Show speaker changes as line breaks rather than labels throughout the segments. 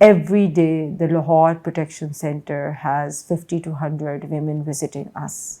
Every day the Lahore Protection Center has 50 to 100 women visiting us.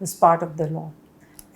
was part of the law.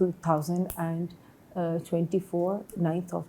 2024 9th of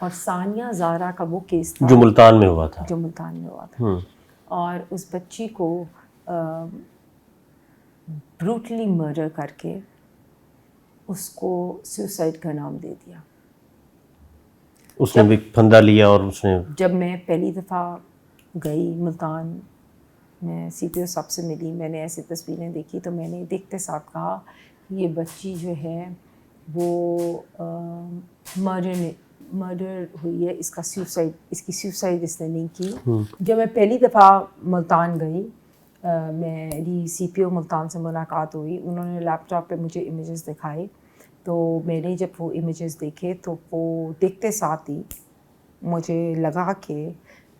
اور ثانیہ زارا کا وہ case تھا
جو ملتان میں ہوا تھا.
جو ملتان میں ہوا تھا. اور اس بچی کو بروٹلی مرڈر کر کے اس کو سوسائڈ کا نام دے دیا.
اس نے بھی پھندا لیا اور اس نے
جب میں پہلی دفعہ گئی ملتان، میں سی پی او صاحب سے ملی، میں نے ایسی تصویریں دیکھی تو میں نے دیکھتے ساتھ کہا یہ بچی جو ہے وہ مرڈر ہوئی ہے، اس کا سیوسائڈ، اس کی سیوسائڈ اس نے نہیں کی. جب میں پہلی دفعہ ملتان گئی، میری سی پی او ملتان سے ملاقات ہوئی، انہوں نے لیپ ٹاپ پہ مجھے امیجز دکھائے. تو میں نے جب وہ امیجز دیکھے تو وہ دیکھتے ساتھ ہی مجھے لگا کہ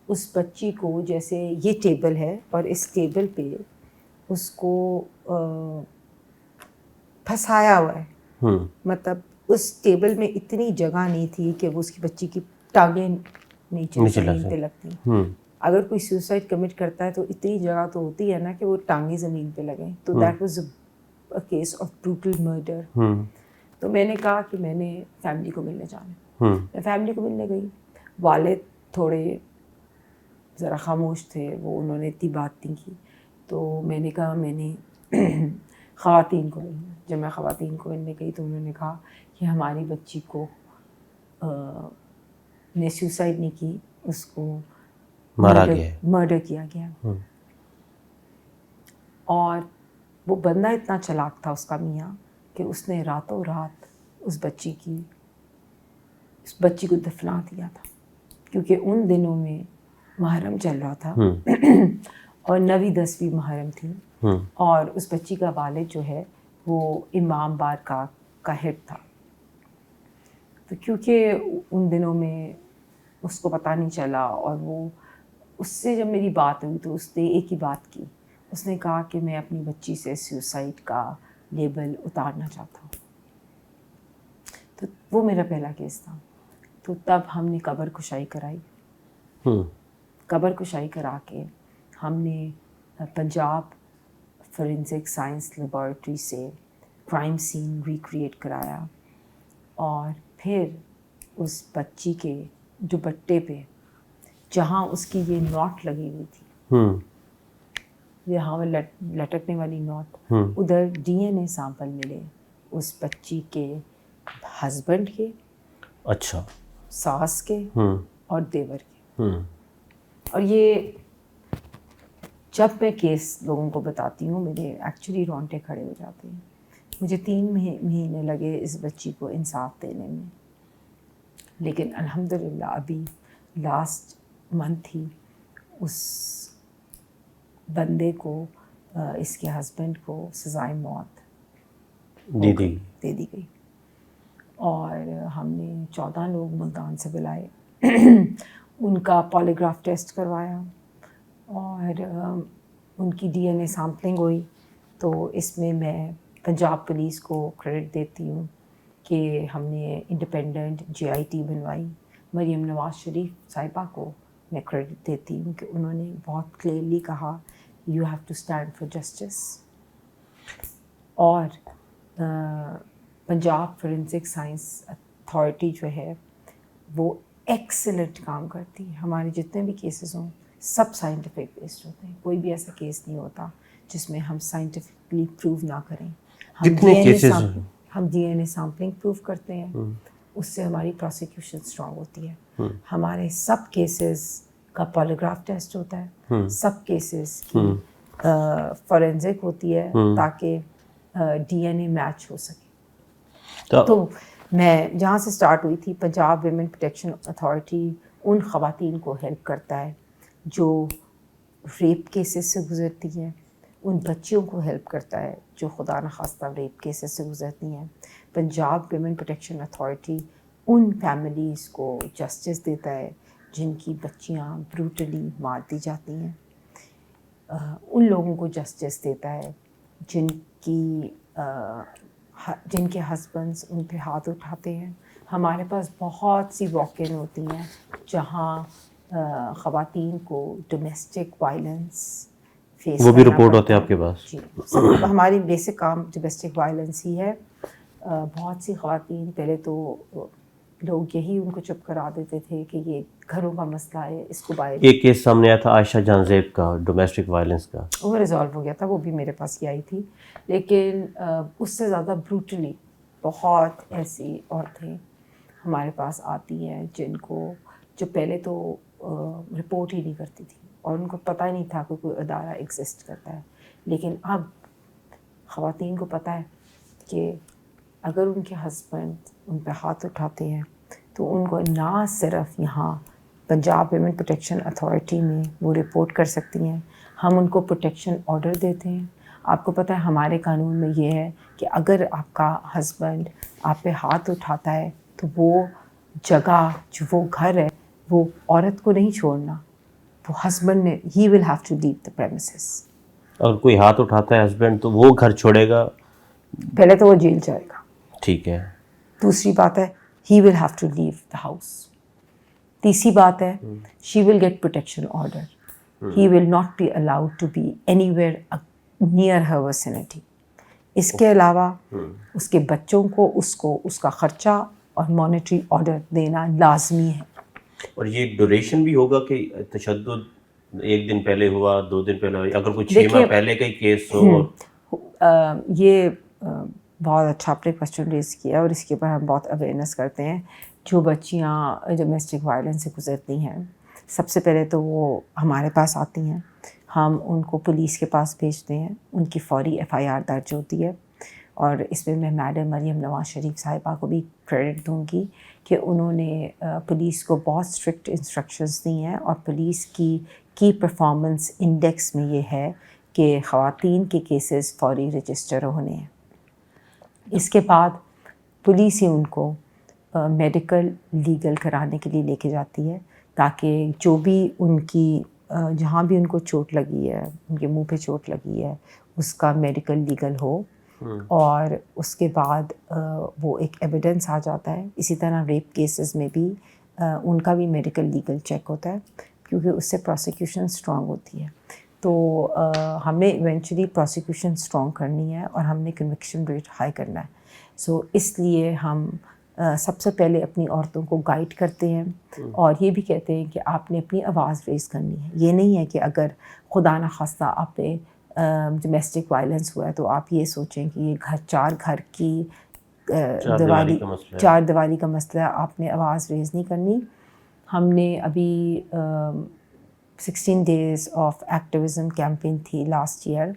اس بچی کو، جیسے یہ ٹیبل ہے اور اس ٹیبل پہ اس کو پھنسایا ہوا ہے. مطلب اس ٹیبل میں اتنی جگہ نہیں تھی کہ وہ اس کی بچی کی ٹانگیں نیچے زمین پہ لگتی. اگر کوئی سوسائڈ کمٹ کرتا ہے تو اتنی جگہ تو ہوتی ہے نا کہ وہ ٹانگیں زمین پہ لگیں. تو that was a case of brutal murder. تو میں نے کہا کہ میں نے فیملی کو ملنے جانا. میں فیملی کو ملنے گئی. والد تھوڑے ذرا خاموش تھے، وہ انہوں نے اتنی بات نہیں کی. تو میں نے کہا میں نے خواتین کو ملنا. جب میں خواتین کو ملنے گئی تو انہوں نے کہا کہ ہماری بچی کو نے سوسائڈ نہیں کی، اس کو مرڈر کیا گیا. اور وہ بندہ اتنا چلاک تھا اس کا میاں کہ اس نے راتوں رات اس بچی کو دفنا دیا تھا، کیونکہ ان دنوں میں محرم چل رہا تھا اور 9ویں 10ویں محرم تھی. اور اس بچی کا والد جو ہے وہ امام بارگاہ کا ہیڈ تھا. تو کیونکہ ان دنوں میں اس کو پتہ نہیں چلا، اور وہ اس سے جب میری بات ہوئی تو اس نے ایک ہی بات کی، اس نے کہا کہ میں اپنی بچی سے سوسائڈ کا لیبل اتارنا چاہتا ہوں. تو وہ میرا پہلا کیس تھا. تو تب ہم نے قبر کشائی کرائی. قبر کشائی کرا کے ہم نے پنجاب فورینسک سائنس لیبارٹری سے کرائم سین ریکریٹ کرایا، اور پھر اس بچی کے دوپٹے پہ جہاں اس کی یہ نوٹ لگی ہوئی تھی، یہاں لٹکنے والی نوٹ، ادھر ڈی این اے سیمپل ملے اس بچی کے ہسبینڈ کے،
اچھا،
ساس کے اور دیور کے. اور یہ جب میں کیس لوگوں کو بتاتی ہوں میرے ایکچولی رونگٹے کھڑے ہو جاتے ہیں. مجھے 3 مہینے لگے اس بچی کو انصاف دینے میں، لیکن الحمدللہ ابھی لاسٹ منتھ ہی اس بندے کو، اس کے ہسبینڈ کو سزائے موت دے دی گئی. اور ہم نے 14 لوگ ملتان سے بلائے، ان کا پالیگراف ٹیسٹ کروایا اور ان کی ڈی این اے سیمپلنگ ہوئی. تو اس میں پنجاب پولیس کو کریڈٹ دیتی ہوں کہ ہم نے انڈیپینڈنٹ جے آئی ٹی بنوائی. مریم نواز شریف صاحبہ کو میں کریڈٹ دیتی ہوں کہ انہوں نے بہت کلیئرلی کہا you have to stand for justice. اور پنجاب فورینسک سائنس اتھارٹی جو ہے وہ ایکسلنٹ کام کرتی ہے. ہمارے جتنے بھی کیسز ہوں سب سائنٹیفک بیسڈ ہوتے ہیں. کوئی بھی ایسا کیس نہیں ہوتا جس میں ہم سائنٹیفکلی پروو نہ کریں. ہم D N A sampling prove کرتے ہیں، اس سے ہماری پروسیکیوشن اسٹرانگ ہوتی ہے. ہمارے سب کیسز کا پالیگراف ٹیسٹ ہوتا ہے، سب کیسز کی فورینزک ہوتی ہے تاکہ ڈی این اے میچ ہو سکے. تو میں جہاں سے سٹارٹ ہوئی تھی، Punjab women protection authority in خواتین کو ہیلپ کرتا ہے جو ریپ کیسز سے گزرتی ہیں، ان بچیوں کو ہیلپ کرتا ہے جو خدا نخواستہ ریپ کیسز سے گزرتی ہیں. Punjab women protection authority in families کو جسٹس دیتا ہے جن کی بچیاں بروٹلی مار دی جاتی ہیں. ان لوگوں کو جسٹس دیتا ہے جن کے ہسبینڈس ان پہ ہاتھ اٹھاتے ہیں. ہمارے پاس بہت سی واقعیں ہوتی ہیں جہاں خواتین کو ڈومیسٹک وائلنس فیس
وہ بھی
کرنا
رپورٹ
پڑتا
ہوتے ہیں
ہے.
آپ کے پاس؟
جی، ہماری بیسک کام ڈومیسٹک وائلنس ہی ہے. بہت سی خواتین پہلے تو لوگ یہی ان کو چپ کرا دیتے تھے کہ یہ گھروں کا مسئلہ ہے, اس کو باہر.
ایک کیس سامنے آیا تھا عائشہ جان زیب کا, ڈومیسٹک وائلنس کا,
وہ ریزالو ہو گیا تھا, وہ بھی میرے پاس ہی آئی تھی. لیکن اس سے زیادہ بروٹلی بہت ایسی عورتیں ہمارے پاس آتی ہیں جو پہلے تو رپورٹ ہی نہیں کرتی تھی اور ان کو پتہ ہی نہیں تھا کہ کوئی ادارہ ایگزسٹ کرتا ہے. لیکن اب خواتین کو پتہ ہے کہ اگر ان کے ہسبینڈ ان پہ ہاتھ اٹھاتے ہیں تو ان کو نہ صرف یہاں پنجاب ویمن پروٹیکشن اتھارٹی میں وہ رپورٹ کر سکتی ہیں, ہم ان کو پروٹیکشن آرڈر دیتے ہیں. آپ کو پتہ ہے ہمارے قانون میں یہ ہے کہ اگر آپ کا ہسبینڈ آپ پہ ہاتھ اٹھاتا ہے تو وہ جگہ جو وہ گھر ہے وہ عورت کو نہیں چھوڑنا, وہ ہسبینڈ نے, he will have to leave the premises.
اگر کوئی ہاتھ اٹھاتا ہے ہسبینڈ تو وہ گھر چھوڑے گا,
پہلے تو وہ جیل جائے گا.
ٹھیک ہے.
دوسری بات ہے he will have to leave the house. تیسری بات ہے she will get protection order. He will not be allowed to be anywhere near her vicinity. اس کے علاوہ اس کے بچوں کو اس کا خرچہ اور مانیٹری آرڈر دینا لازمی ہے.
اور یہ ڈوریشن بھی ہوگا کہ تشدد ایک دن پہلے ہوا, 2 دن پہلے ہوا, اگر کوئی 6 ماہ پہلے کا ہی کیس ہو؟
یہ بہت اچھا آپ نے کویسچن ریز کیا اور اس کے اوپر ہم بہت اویئرنیس کرتے ہیں. جو بچیاں ڈومیسٹک وائلنس سے گزرتی ہیں سب سے پہلے تو وہ ہمارے پاس آتی ہیں, ہم ان کو پولیس کے پاس بھیجتے ہیں, ان کی فوری FIR درج ہوتی ہے. اور اس میں میڈم مریم نواز شریف صاحبہ کو بھی کریڈٹ دوں گی کہ انہوں نے پولیس کو بہت اسٹرکٹ انسٹرکشنز دی ہیں, اور پولیس کی پرفارمنس انڈیکس میں یہ ہے کہ خواتین کے کیسز فوری رجسٹر ہونے ہیں. اس کے بعد پولیس ہی ان کو میڈیکل لیگل کرانے کے لیے لے کے جاتی ہے, تاکہ جو بھی ان کی جہاں بھی ان کو چوٹ لگی ہے, ان کے منہ پہ چوٹ لگی ہے, اس کا میڈیکل لیگل ہو. اور اس کے بعد وہ ایک ایویڈنس آ جاتا ہے. اسی طرح ریپ کیسز میں بھی ان کا بھی میڈیکل لیگل چیک ہوتا ہے, کیونکہ اس سے پروسیکیوشن اسٹرانگ ہوتی ہے. تو ہم نے ایونچولی پروسیکیوشن اسٹرانگ کرنی ہے اور ہم نے کنوکشن ریٹ ہائی کرنا ہے. سو اس لیے ہم سب سے پہلے اپنی عورتوں کو گائیڈ کرتے ہیں اور یہ بھی کہتے ہیں کہ آپ نے اپنی آواز ریز کرنی ہے. یہ نہیں ہے کہ اگر خدا نخواستہ آپ پہ ڈومیسٹک وائلنس ہوا ہے تو آپ یہ سوچیں کہ یہ گھر کی چار دیواری کا مسئلہ ہے, آپ نے آواز ریز نہیں کرنی. ہم نے ابھی 16 days آف ایکٹیویزم کیمپین تھی last year,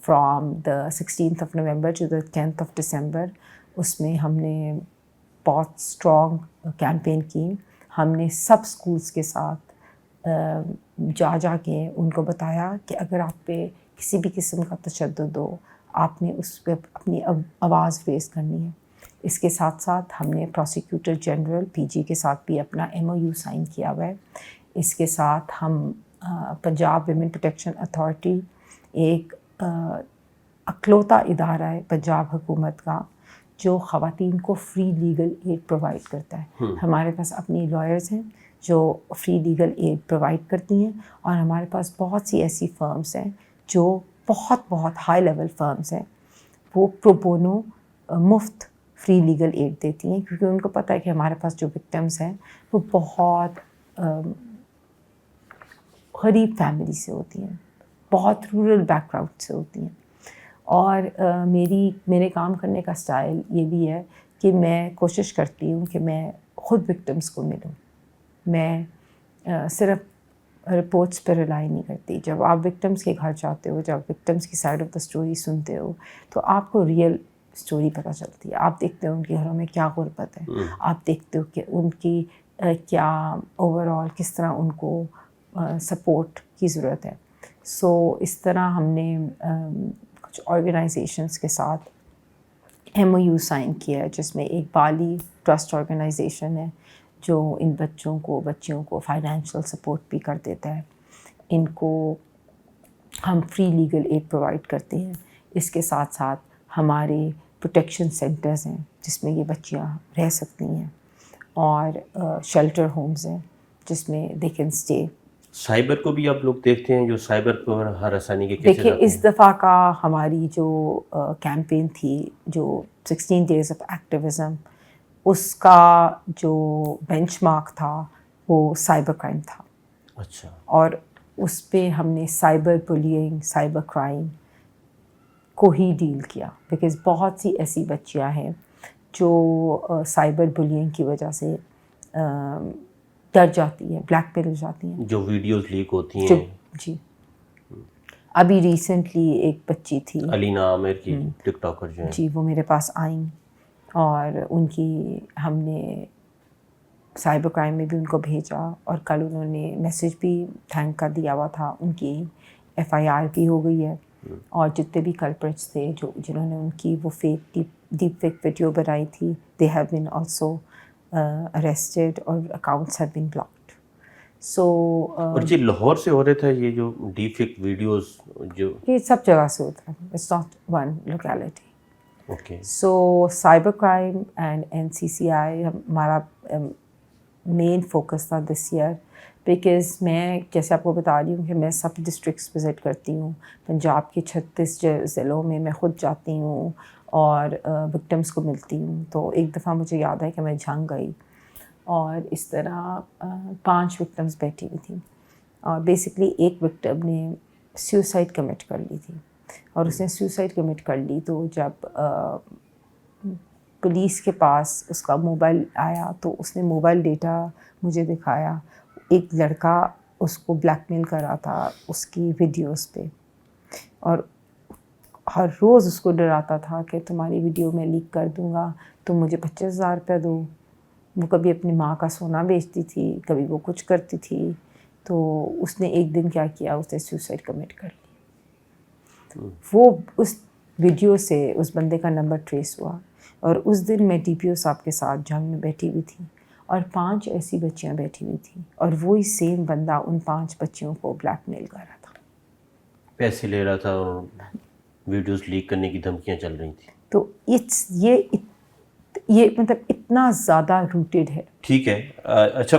from the 16th of November to the 10th of December. اس میں ہم نے بہت اسٹرانگ کیمپین کی. ہم نے سب اسکولس کے ساتھ جا کے ان کو بتایا کہ اگر آپ پہ کسی بھی قسم کا تشدد ہو آپ نے اس پہ اپنی آواز ریز کرنی ہے. اس کے ساتھ ساتھ ہم نے پروسیکیوٹر جنرل PG کے ساتھ بھی اپنا MOU سائن کیا ہوا ہے. اس کے ساتھ ہم پنجاب ویمن پروٹیکشن اتھارٹی ایک اکلوتا ادارہ ہے پنجاب حکومت کا جو خواتین کو فری لیگل ایڈ پرووائڈ کرتا ہے. ہمارے پاس اپنی لائرز ہیں جو فری لیگل ایڈ پرووائڈ کرتی ہیں, اور ہمارے پاس بہت سی ایسی فرمز ہیں جو بہت ہائی لیول فرمز ہیں, وہ پرو بونو مفت فری لیگل ایڈ دیتی ہیں, کیونکہ ان کو پتہ ہے کہ ہمارے پاس جو وکٹمز ہیں وہ بہت غریب فیملی سے ہوتی ہیں, بہت رورل بیک گراؤنڈ سے ہوتی ہیں. اور میرے کام کرنے کا سٹائل یہ بھی ہے کہ میں کوشش کرتی ہوں کہ میں خود وکٹمز کو ملوں. میں صرف رپورٹس پہ رلائی نہیں کرتی. جب آپ وکٹمز کے گھر جاتے ہو, جب وکٹمز کی سائڈ آف دا اسٹوری سنتے ہو تو آپ کو ریئل اسٹوری پتہ چلتی ہے. آپ دیکھتے ہو ان کے گھروں میں کیا غربت ہے, آپ دیکھتے ہو کہ ان کی کیا اوور آل کس طرح ان کو سپورٹ کی ضرورت ہے. سو اس طرح ہم نے کچھ آرگنائزیشنس کے ساتھ MOU سائن کیا ہے, جس میں ایک بالی ٹرسٹ آرگنائزیشن ہے جو ان بچیوں کو فائنینشیل سپورٹ بھی کر دیتا ہے. ان کو ہم فری لیگل ایڈ پرووائڈ کرتے ہیں. اس کے ساتھ ساتھ ہمارے پروٹیکشن سینٹرز ہیں جس میں یہ بچیاں رہ سکتی ہیں, اور شیلٹر ہومز ہیں جس میں دے کین اسٹے.
سائبر کو بھی آپ لوگ دیکھتے ہیں جو سائبر پر ہراسانی کے کیسز
دیکھیے, اس دفعہ کا ہماری جو کیمپین تھی, جو 16 days آف ایکٹیویزم, اس کا جو بینچ مارک تھا وہ سائبر کرائم تھا.
اچھا.
اور اس پہ ہم نے سائبر بلینگ، سائبر کرائم کو ہی ڈیل کیا، بیکاز بہت سی ایسی بچیاں ہیں جو سائبر بلینگ کی وجہ سے ڈر جاتی ہیں، بلیک میل ہو جاتی ہیں،
جو ویڈیوز لیک ہوتی ہیں.
جی. ابھی ریسنٹلی ایک بچی تھی
علینا عامر کی، ٹک ٹاکر جو ہیں.
جی، وہ میرے پاس آئیں اور ان کی ہم نے سائبر کرائم میں بھی ان کو بھیجا، اور کل انہوں نے میسیج بھی تھینک کا دیا ہوا تھا. ان کی FIR بھی ہو گئی ہے، اور جتنے بھی کلپرٹس تھے جنہوں نے ان کی وہ فیک ڈیپ فیک ویڈیو بنائی تھی، they have been also arrested, اور اکاؤنٹس ہیو بین بلاکڈ. سو
اور یہ لاہور سے ہو رہا تھا یہ جو ڈیپ فیک ویڈیوز جو؟
یہ سب جگہ سے ہوتا ہے، it's not one locality.
Okay.
So cyber crime and NCCI ہمارا مین فوکس تھا دس ایئر، بیکاز میں جیسے آپ کو بتا رہی ہوں کہ میں سب ڈسٹرکٹس وزٹ کرتی ہوں، پنجاب کے 36 ضلعوں میں میں خود جاتی ہوں اور وکٹمس کو ملتی ہوں. تو ایک دفعہ مجھے یاد ہے کہ میں جھنگ گئی، اور اس طرح 5 وکٹمس بیٹھی ہوئی تھیں، اور بیسکلی ایک وکٹم نے سیوسائڈ کمٹ کر لی تھی. اور اس نے سیوسائڈ کمٹ کر لی تو جب پولیس کے پاس اس کا موبائل آیا تو اس نے موبائل ڈیٹا مجھے دکھایا. ایک لڑکا اس کو بلیک میل کر رہا تھا اس کی ویڈیوز پہ، اور ہر روز اس کو ڈراتا تھا کہ تمہاری ویڈیو میں لیک کر دوں گا، تم مجھے 25,000 روپے دو. وہ کبھی اپنی ماں کا سونا بیچتی تھی، کبھی وہ کچھ کرتی تھی. تو اس نے ایک دن کیا کیا، اس نے سوسائڈ کمٹ کر لی. وہ اس ویڈیو سے اس بندے کا نمبر ٹریس ہوا، اور اس دن میں DPO صاحب کے ساتھ جنگ میں بیٹھی ہوئی تھی، اور 5 ایسی بچیاں بیٹھی ہوئی تھیں، اور وہی سیم بندہ ان 5 بچیوں کو بلیک میل کر رہا تھا،
پیسے لے رہا تھا، اور ویڈیوز لیک کرنے کی دھمکیاں چل رہی تھیں.
تو یہ مطلب اتنا زیادہ روٹیڈ ہے.
ٹھیک ہے. اچھا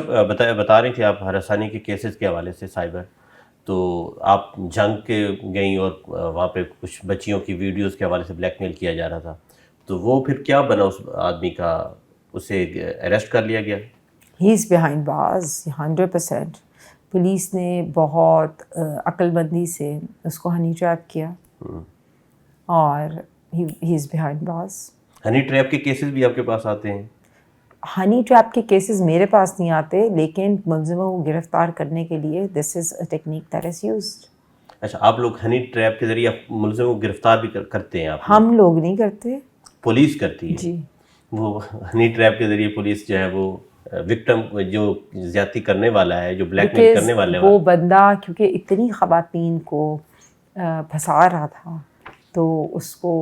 بتا رہی تھی آپ ہراسانی کے کیسز کے حوالے سے سائبر، تو آپ جنگ کے گئیں اور وہاں پہ کچھ بچیوں کی ویڈیوز کے حوالے سے بلیک میل کیا جا رہا تھا، تو وہ پھر کیا بنا اس آدمی کا؟ اسے اریسٹ کر لیا گیا؟
ہی از بیہائنڈ بارز 100%. پولیس نے بہت عقل مندی سے اس کو ہنی ٹریپ کیا، اور he is behind bars.
Honey trap کے کیسز بھی آپ کے پاس آتے ہیں؟
ہنی ٹریپ کے کیسز میرے پاس نہیں آتے، لیکن ملزموں کو گرفتار کرنے کے لیے this is a technique that is used.
اچھا، آپ لوگ ہنی ٹریپ کے ذریعے ملزموں کو گرفتار بھی کرتے ہیں؟ آپ
ہم لوگ نہیں کرتے،
پولیس کرتی ہے.
جی.
وہ ہنی ٹریپ کے ذریعے پولیس جو ہے وہ وکٹم جو زیادتی کرنے والا ہے، جو بلیک میل کرنے والے
وہ بندہ کیونکہ اتنی خواتین کو پھنسا رہا تھا تو اس کو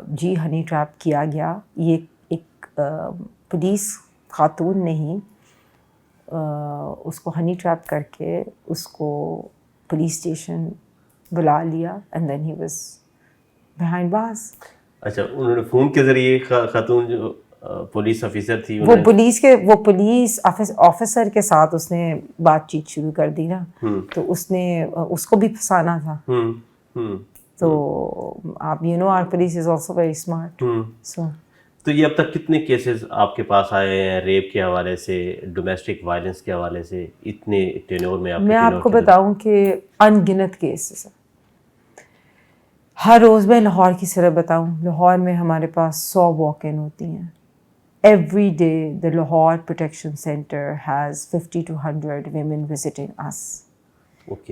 جی ہنی ٹریپ کیا گیا. یہ ایک پولیس خاتون نے ہی اس کو ہنی ٹریپ کر کے اس کو پولیس اسٹیشن بلا لیا، and then he was behind bars.
اچھا، انہوں نے فون کے ذریعے خاتون جو پولیس آفیسر تھی،
وہ پولیس آفیسر کے ساتھ اس نے بات چیت شروع کر دی نا، تو اس نے اس کو بھی پھنسانا تھا. تو آپ our police is also very smart.
تو یہ اب تک کتنے کیسز آپ کے پاس آئے ہیں ریپ کے حوالے سے، ڈومیسٹک وائلنس کے حوالے سے، اتنے ٹینور میں؟
میں آپ کو بتاؤں کہ ان گنت کیسز ہیں ہر روز. میں لاہور کی صرف بتاؤں، لاہور میں ہمارے پاس 100 واک ان ہوتی ہیں. Every day the Lahore protection centre has 50 to 100 women visiting us.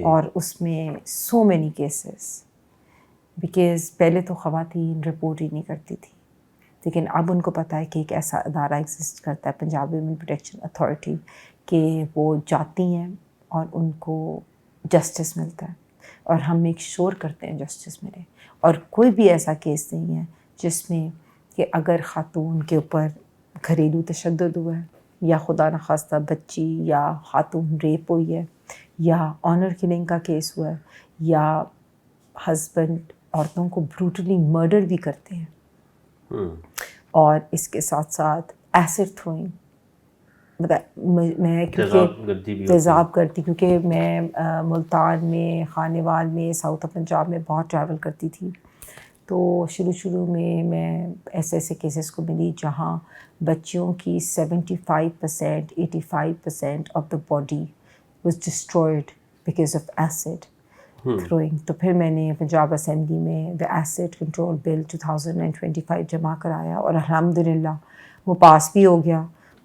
اور اس میں سو مینی کیسز، بیکاز پہلے تو خواتین رپورٹ ہی نہیں کرتی تھی، لیکن اب ان کو پتہ ہے کہ ایک ایسا ادارہ ایگزسٹ کرتا ہے پنجاب ویمن پروٹیکشن اتھارٹی، کہ وہ جاتی ہیں اور ان کو جسٹس ملتا ہے، اور ہم میک شور کرتے ہیں جسٹس ملے. اور کوئی بھی ایسا کیس نہیں ہے جس میں کہ اگر خاتون کے اوپر گھریلو تشدد ہوا ہے، یا خدا نخواستہ بچی یا خاتون ریپ ہوئی ہے، یا آنر کلنگ کا کیس ہوا ہے، یا ہسبینڈ عورتوں کو بروٹلی مرڈر بھی کرتے ہیں، اور اس کے ساتھ ساتھ ایسڈ تھروئنگ. میں کیونکہ تیزاب کرتی، کیونکہ میں ملتان میں، خانیوال میں، ساؤتھ پنجاب میں بہت ٹریول کرتی تھی، تو شروع میں ایسے کیسز کو ملی جہاں بچیوں کی 75%, 85% of the body was destroyed because of acid throwing. تو پھر میں نے پنجاب اسمبلی میں دا ایسڈ کنٹرول بل 2025 جمع کرایا اور الحمدللہ وہ پاس بھی ہو گیا.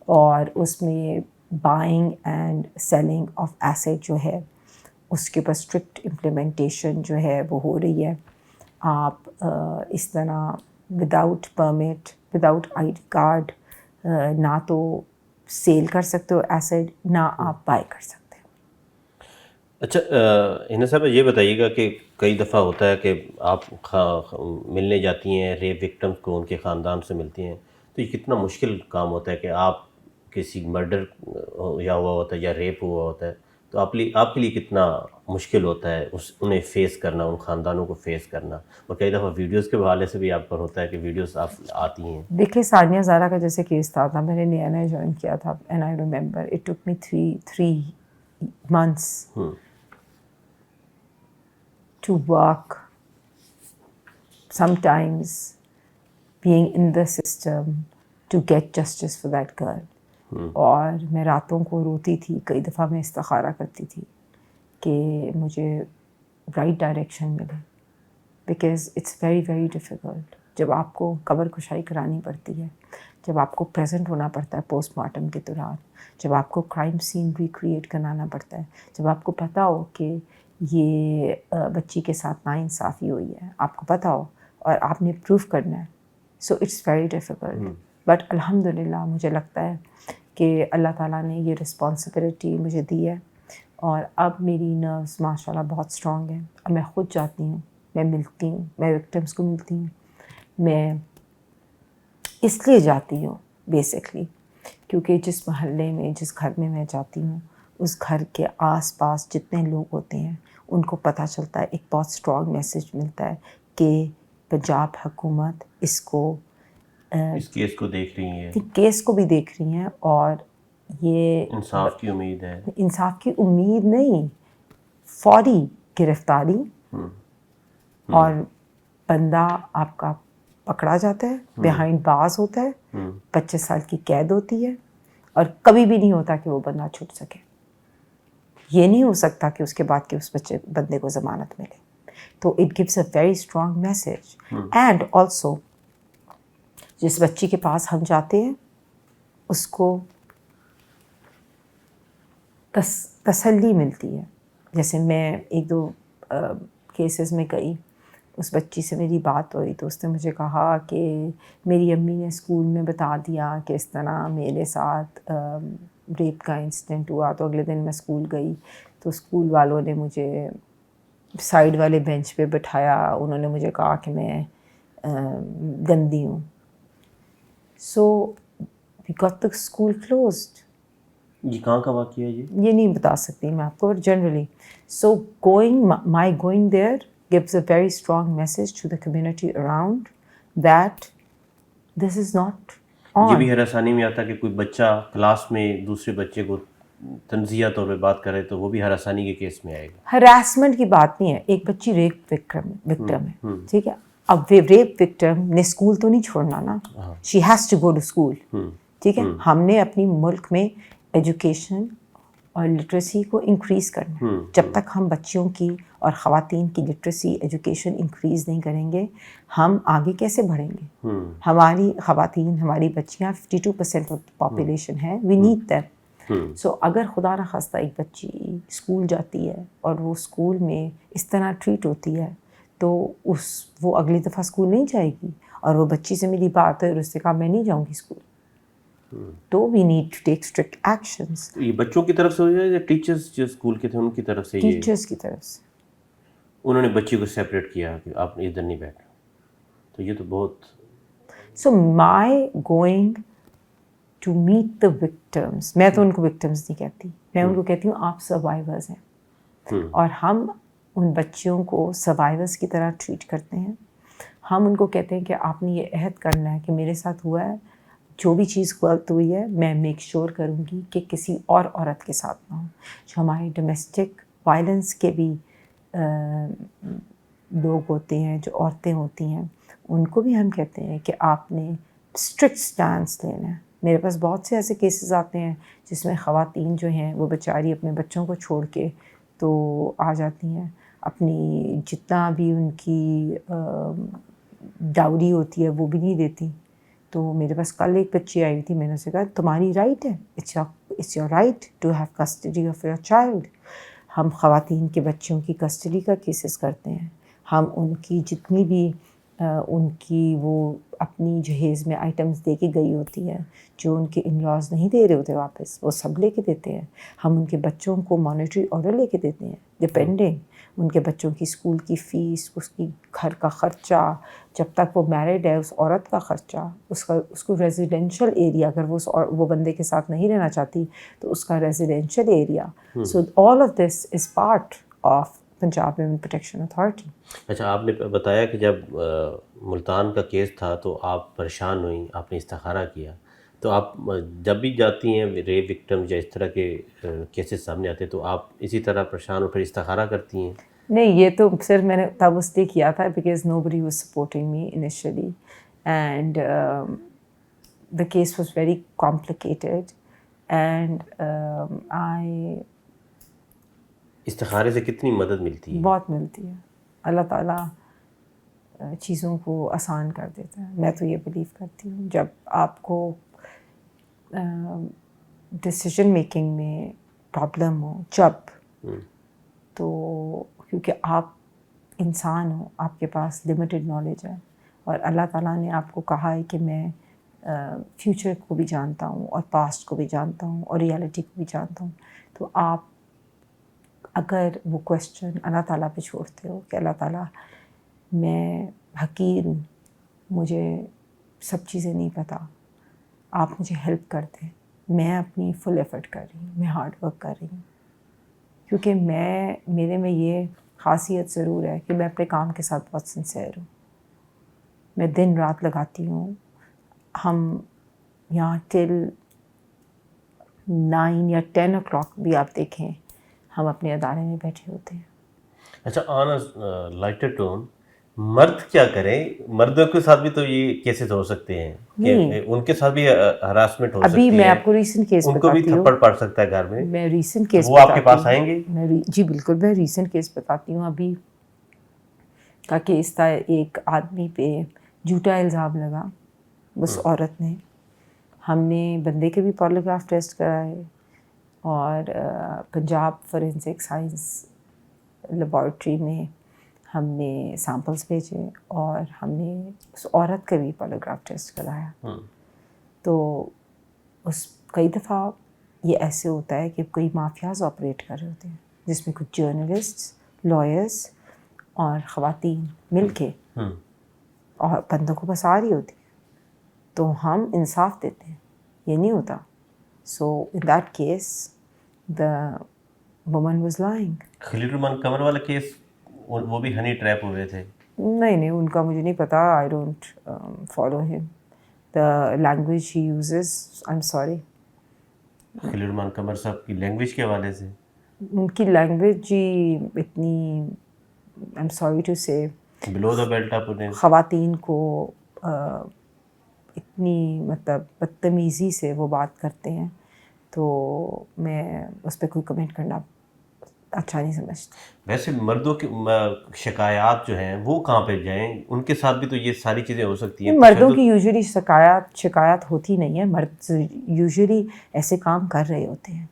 اور اس میں buying and selling of acid جو ہے اس کے اوپر اسٹرکٹ امپلیمنٹیشن جو ہے وہ ہو رہی ہے. آپ اس طرح without permit, without I D card نہ تو سیل کر سکتے ہو ایسڈ, نہ آپ بائی کر سکتے.
اچھا ہنا صاحب یہ بتائیے گا کہ کئی دفعہ ہوتا ہے کہ آپ ملنے جاتی ہیں ریپ وکٹمس کو, ان کے خاندان سے ملتی ہیں, تو یہ کتنا مشکل کام ہوتا ہے کہ آپ کسی مرڈر یا ہوا ہوتا ہے یا ریپ ہوا ہوتا ہے, تو آپ کے لیے کتنا مشکل ہوتا ہے انہیں فیس کرنا, ان خاندانوں کو فیس کرنا. اور کئی دفعہ ویڈیوز کے حوالے سے بھی آپ پر ہوتا ہے کہ ویڈیوز آپ آتی ہیں.
دیکھیے ثانیہ زارا کا جیسے کیس تھا میں نے نیا جوائن کیا تھا, and I remember it took me 3 months to work, sometimes being in the system to get justice for that girl. اور میں راتوں کو روتی تھی, کئی دفعہ میں استخارہ کرتی تھی کہ مجھے رائٹ ڈائریکشن ملے, because it's very very difficult. جب آپ کو قبر کشائی کرانی پڑتی ہے, جب آپ کو پریزنٹ ہونا پڑتا ہے پوسٹ مارٹم کے دوران, جب آپ کو کرائم سین ریکریٹ کرانا پڑتا ہے, جب آپ کو پتہ ہو کہ یہ بچی کے ساتھ ناانصافی ہوئی ہے, آپ کو پتہ ہو اور آپ نے پروف کرنا ہے, so it's very difficult. But الحمدللہ مجھے لگتا ہے کہ اللہ تعالیٰ نے یہ رسپانسبلٹی مجھے دی ہے, اور اب میری نروس ماشاء اللہ بہت اسٹرانگ ہیں. اب میں خود جاتی ہوں, میں ملتی ہوں, میں وکٹمس کو ملتی ہوں. میں اس لیے جاتی ہوں بیسکلی کیونکہ جس محلے میں, جس گھر میں میں جاتی ہوں, اس گھر کے آس پاس جتنے لوگ ہوتے ہیں ان کو پتہ چلتا ہے, ایک بہت اسٹرانگ میسیج ملتا ہے کہ پنجاب حکومت اس
کیس کو دیکھ رہی ہیں,
کیس کو بھی دیکھ رہی ہیں, اور یہ
انصاف کی امید ہے.
انصاف کی امید نہیں, فوری گرفتاری, اور بندہ آپ کا پکڑا جاتا ہے, بیہائنڈ بارز ہوتا ہے, 25 سال کی قید ہوتی ہے, اور کبھی بھی نہیں ہوتا کہ وہ بندہ چھوٹ سکے. یہ نہیں ہو سکتا کہ اس کے بعد کہ اس بندے کو ضمانت ملے. تو it gives a very strong message. And also جس بچی کے پاس ہم جاتے ہیں اس کو تسلی ملتی ہے. جیسے میں 1-2 کیسز میں گئی, اس بچی سے میری بات ہوئی تو اس نے مجھے کہا کہ میری امی نے اسکول میں بتا دیا کہ اس طرح میرے ساتھ ریپ کا انسیڈنٹ ہوا. تو اگلے دن میں اسکول گئی تو اسکول والوں نے مجھے سائڈ والے بینچ پہ بٹھایا, انہوں نے مجھے کہا کہ میں گندی ہوں. So we got the school closed.
یہ کہاں کا واقعہ ہے جی؟
یہ نہیں بتا سکتی میں آپ کو, generally. So my going there gives a very strong message to the community around that this is not on.
یہ بھی ہراسانی میں آتا کہ کوئی بچہ کلاس میں دوسرے بچے کو تنزیہ طور پہ بات کرے تو وہ بھی ہراسانی کے کیس میں آئے گا.
ہراسمنٹ کی بات نہیں ہے, ایک بچی ریپ وکٹم ہے, ٹھیک ہے. اب ریپ وکٹم نے اسکول تو نہیں چھوڑنا نا, she has to go to school, ٹھیک ہے. ہم نے اپنی ملک میں ایجوکیشن اور لٹریسی کو انکریز کرنا ہے. جب تک ہم بچیوں کی اور خواتین کی لٹریسی ایجوکیشن انکریز نہیں کریں گے, ہم آگے کیسے بڑھیں گے؟ ہماری خواتین, ہماری بچیاں 52% آف پاپولیشن ہے, وی نیڈ دیم. سو اگر خدا نخواستہ ایک بچی اسکول جاتی ہے اور وہ اسکول میں اس طرح ٹریٹ ہوتی ہے تو وہ اگلی دفعہ اسکول نہیں جائے گی. اور وہ بچی سے میری بات ہے اور اس سے کہا میں نہیں جاؤں گی اسکول, تو we need to take strict actions.
یہ بچوں کی طرف سے ہو جائے یا ٹیچرز جو اسکول کے تھے ان کی طرف سے؟
ٹیچرز کی طرف سے
انہوں نے بچی کو سیپریٹ کیا کہ آپ ادھر نہیں بیٹھنا, تو یہ تو بہت.
So my going to meet the victims, میں تو ان کو وکٹمس نہیں کہتی, میں ان کو کہتی ہوں آپ سروائیورز ہیں, اور ہم ان بچیوں کو سروائیورز کی طرح ٹریٹ کرتے ہیں. ہم ان کو کہتے ہیں کہ آپ نے یہ عہد کرنا ہے کہ میرے ساتھ ہوا ہے, جو بھی چیز غلط ہوئی ہے میں میک شور کروں گی کہ کسی اور عورت کے ساتھ نہ ہو. جو ہمارے ڈومیسٹک وائلنس کے بھی لوگ ہوتے ہیں, جو عورتیں ہوتی ہیں, ان کو بھی ہم کہتے ہیں کہ آپ نے اسٹرکٹ سٹانس لینا ہے. میرے پاس بہت سے ایسے کیسز آتے ہیں جس میں خواتین جو ہیں وہ بیچاری اپنے بچوں کو چھوڑ کے تو آ جاتی ہیں, اپنی جتنا بھی ان کی ڈاوری ہوتی ہے وہ بھی نہیں دیتی. تو میرے پاس کل ایک بچی آئی تھی, میں نے اسے کہا تمہاری رائٹ ہے, it's your right to have custody of your child. ہم خواتین کے بچوں کی کسٹڈی کا کیسز کرتے ہیں, ہم ان کی جتنی بھی ان کی وہ اپنی جہیز میں آئٹمس دے کے گئی ہوتی ہیں جو ان کے ان لاز نہیں دے رہے ہوتے واپس, وہ سب لے کے دیتے ہیں. ہم ان کے بچوں کو مانیٹری آرڈر لے کے دیتے ہیں, ڈپینڈنگ ان کے بچوں کی اسکول کی فیس, اس کی گھر کا خرچہ, جب تک وہ میرڈ ہے اس عورت کا خرچہ, اس کو ریزیڈینشیل ایریا, اگر وہ بندے کے ساتھ نہیں رہنا چاہتی تو اس کا residential area. So all of this is part of Punjab women protection authority.
اچھا, آپ نے بتایا کہ جب ملتان کا کیس تھا تو آپ پریشان ہوئیں, آپ نے استخارہ کیا, تو آپ جب بھی جاتی ہیں ریپ وکٹم یا اس طرح کے کیسز سامنے آتے ہیں تو آپ اسی طرح پریشان ہو پھر استخارہ کرتی ہیں؟
نہیں, یہ تو صرف میں نے تب اس لیے کیا تھا because nobody was supporting me initially, and the case was very complicated, and I
استخارے سے کتنی مدد ملتی ہے؟
بہت ملتی ہے. اللہ تعالیٰ چیزوں کو آسان کر دیتا ہے. میں تو یہ بلیو کرتی ہوں جب آپ کو ڈسیژن میکنگ میں پرابلم ہو, جب تو کیونکہ آپ انسان ہو, آپ کے پاس لمیٹڈ نالج ہے, اور اللہ تعالیٰ نے آپ کو کہا ہے کہ میں فیوچر کو بھی جانتا ہوں اور پاسٹ کو بھی جانتا ہوں اور ریالٹی کو بھی جانتا ہوں. تو آپ اگر وہ کویسچن اللہ تعالیٰ پہ چھوڑتے ہو کہ اللہ تعالیٰ میں حقیر ہوں, مجھے سب چیزیں نہیں پتہ, آپ مجھے ہیلپ کر دیں, میں اپنی فل ایفرٹ کر رہی ہوں, میں ہارڈ ورک کر رہی ہوں, کیونکہ میرے میں یہ خاصیت ضرور ہے کہ میں اپنے کام کے ساتھ بہت سنسیئر ہوں. میں دن رات لگاتی ہوں. ہم یہاں ٹل 9 یا 10 o'clock بھی آپ دیکھیں ہم اپنے ادارے میں بیٹھے ہوتے ہیں.
اچھا, آن اے لائٹر ٹون, مرد کیا کریں؟ مردوں کے ساتھ بھی تو یہ کیسز ہو سکتے ہیں کہ ان کے ساتھ بھی ہراسمنٹ ہو سکتی ہے.
ابھی میں آپ کو ریسنٹ کیس
ان کو بھی
بتاتی ہوں,
تھپڑ پڑ سکتا ہے گھر میں.
میں ریسنٹ کیس
وہ آپ کے پاس آئیں گے؟
جی بالکل, میں ریسنٹ کیس بتاتی ہوں. ابھی کا کیس تھا, ایک آدمی پہ جھوٹا الزام لگا اس عورت نے. ہم نے بندے کے بھی پالیگراف ٹیسٹ کرائے اور پنجاب فورینسک سائنس لیبارٹری میں ہم نے سیمپلس بھیجے اور ہم نے اس عورت کا بھی پالیگراف ٹیسٹ کرایا. تو اس کئی دفعہ یہ ایسے ہوتا ہے کہ کوئی مافیاز آپریٹ کر رہے ہوتے ہیں جس میں کچھ جرنلسٹ, لائرس اور خواتین مل کے اور بندوں کو بسا رہی ہوتی ہے, تو ہم انصاف دیتے ہیں, یہ نہیں ہوتا. So in that case the woman was lying.
Khalil ur-Rehman Qamar والا کیس, وہ بھی ہنی ٹریپ ہوئے تھے.
نہیں, ان کا مجھے نہیں پتا, آئی don't follow him. The language he uses, I am sorry.
Khalil ur-Rehman Qamar sahib کی لینگویج کے حوالے سے,
ان کی لینگویج جی اتنی, آئی ایم سوری ٹو سے,
بلو دا بیلٹ آپ نے
خواتین کو اتنی مطلب بدتمیزی سے وہ بات کرتے ہیں, تو میں اس پہ کوئی کمنٹ کرنا اچھا نہیں سمجھتی.
ویسے مردوں کی شکایات جو ہیں وہ کہاں پہ جائیں؟ ان کے ساتھ بھی تو یہ ساری چیزیں ہو سکتی ہیں.
مردوں کی یوزلی شکایات ہوتی نہیں ہے, مرد یوزلی ایسے کام کر رہے ہوتے ہیں,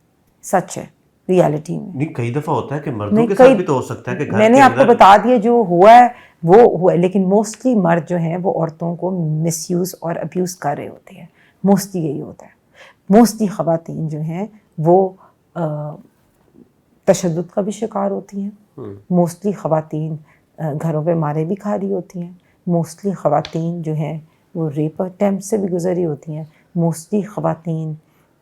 سچ ہے ریالٹی میں.
نہیں, کئی دفعہ ہوتا ہے کہ مردوں کے ساتھ بھی تو ہو سکتا ہے کہ
میں نے آپ کو بتا دیا جو ہوا ہے وہ ہوا ہے, لیکن موسٹلی مرد جو ہیں وہ عورتوں کو مس یوز اور ابیوز کر رہے ہوتے ہیں. موسٹلی یہی ہوتا ہے. موسٹلی خواتین جو ہیں وہ تشدد کا بھی شکار ہوتی ہیں. موسٹلی خواتین گھروں پہ مارے بھی کھا رہی ہوتی ہیں. موسٹلی خواتین جو ہیں وہ ریپ اٹیمپٹ سے بھی گزری ہوتی ہیں. موسٹلی خواتین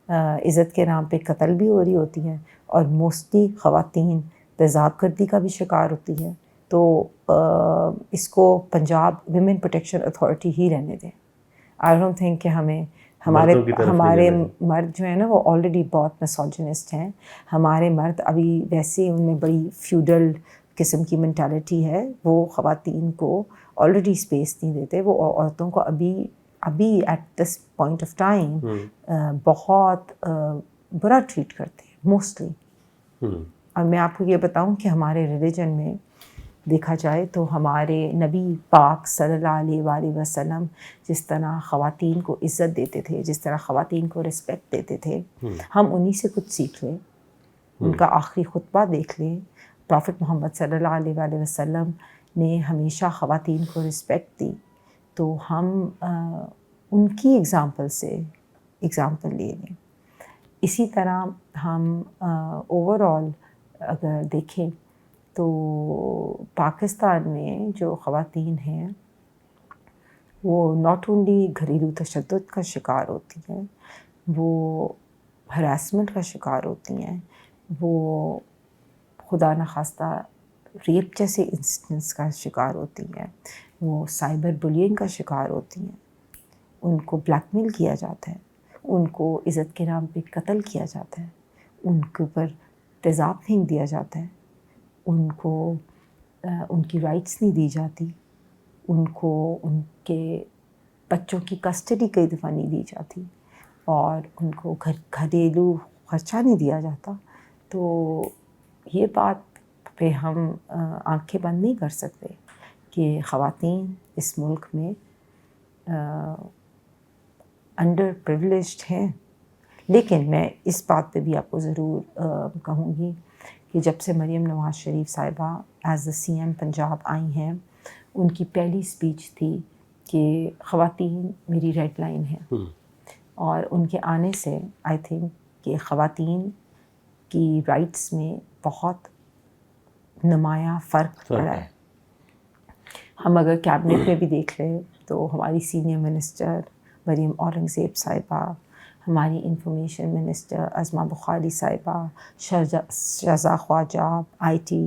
عزت کے نام پہ قتل بھی ہو رہی ہوتی ہیں, اور موسٹلی خواتین تیزاب گردی کا بھی شکار ہوتی ہیں. تو اس کو پنجاب ویمن پروٹیکشن اتھارٹی ہی رہنے دیں. آئی ڈونٹ تھنک کہ ہمارے مرد جو ہیں نا وہ آلریڈی بہت میسوجنسٹ ہیں. ہمارے مرد ابھی ویسے ان میں بڑی فیوڈل قسم کی مینٹالٹی ہے، وہ خواتین کو آلریڈی اسپیس نہیں دیتے، وہ عورتوں کو ابھی at this point of time بہت برا ٹریٹ کرتے ہیں موسٹلی. اور میں آپ کو یہ بتاؤں کہ ہمارے ریلیجن میں دیکھا جائے تو ہمارے نبی پاک صلی اللہ علیہ وآلہ وسلم جس طرح خواتین کو عزت دیتے تھے، جس طرح خواتین کو رسپیکٹ دیتے تھے، ہم انہی سے کچھ سیکھ لیں. ان کا آخری خطبہ دیکھ لیں. پروفٹ محمد صلی اللہ علیہ وآلہ وسلم نے ہمیشہ خواتین کو رسپیکٹ دی، تو ہم ان کی ایگزامپل سے ایگزامپل لے لیں. اسی طرح ہم اوور آل اگر دیکھیں تو پاکستان میں جو خواتین ہیں وہ ناٹ اونلی گھریلو تشدد کا شکار ہوتی ہیں، وہ ہراسمنٹ کا شکار ہوتی ہیں، وہ خدا نخواستہ ریپ جیسے انسٹنس کا شکار ہوتی ہیں، وہ سائبر بلینگ کا شکار ہوتی ہیں. ان کو بلیک میل کیا جاتا ہے، ان کو عزت کے نام پہ قتل کیا جاتا ہے، ان کے اوپر تیزاب پھینک دیا جاتا ہے، ان کو ان کی رائٹس نہیں دی جاتی، ان کو ان کے بچوں کی کسٹڈی کئی دفعہ نہیں دی جاتی، اور ان کو گھریلو خرچہ نہیں دیا جاتا. تو یہ بات پہ ہم آنکھیں بند نہیں کر سکتے کہ خواتین اس ملک میں انڈر پریولیجڈ ہیں. لیکن میں اس بات پہ بھی آپ کو ضرور کہوں گی کہ جب سے مریم Nawaz Sharif sahiba as a C M Punjab آئی ہیں، ان کی پہلی اسپیچ تھی کہ خواتین میری ریڈ لائن ہے. اور ان کے آنے سے آئی تھنک کہ خواتین کی رائٹس میں بہت نمایاں فرق پڑا ہے. ہم اگر کیبنٹ میں بھی دیکھ لیں تو ہماری سینئر منسٹر مریم اورنگزیب صاحبہ، ہماری انفارمیشن منسٹر عظمہ بخاری صاحبہ، شہزاد خواجہ آئی T,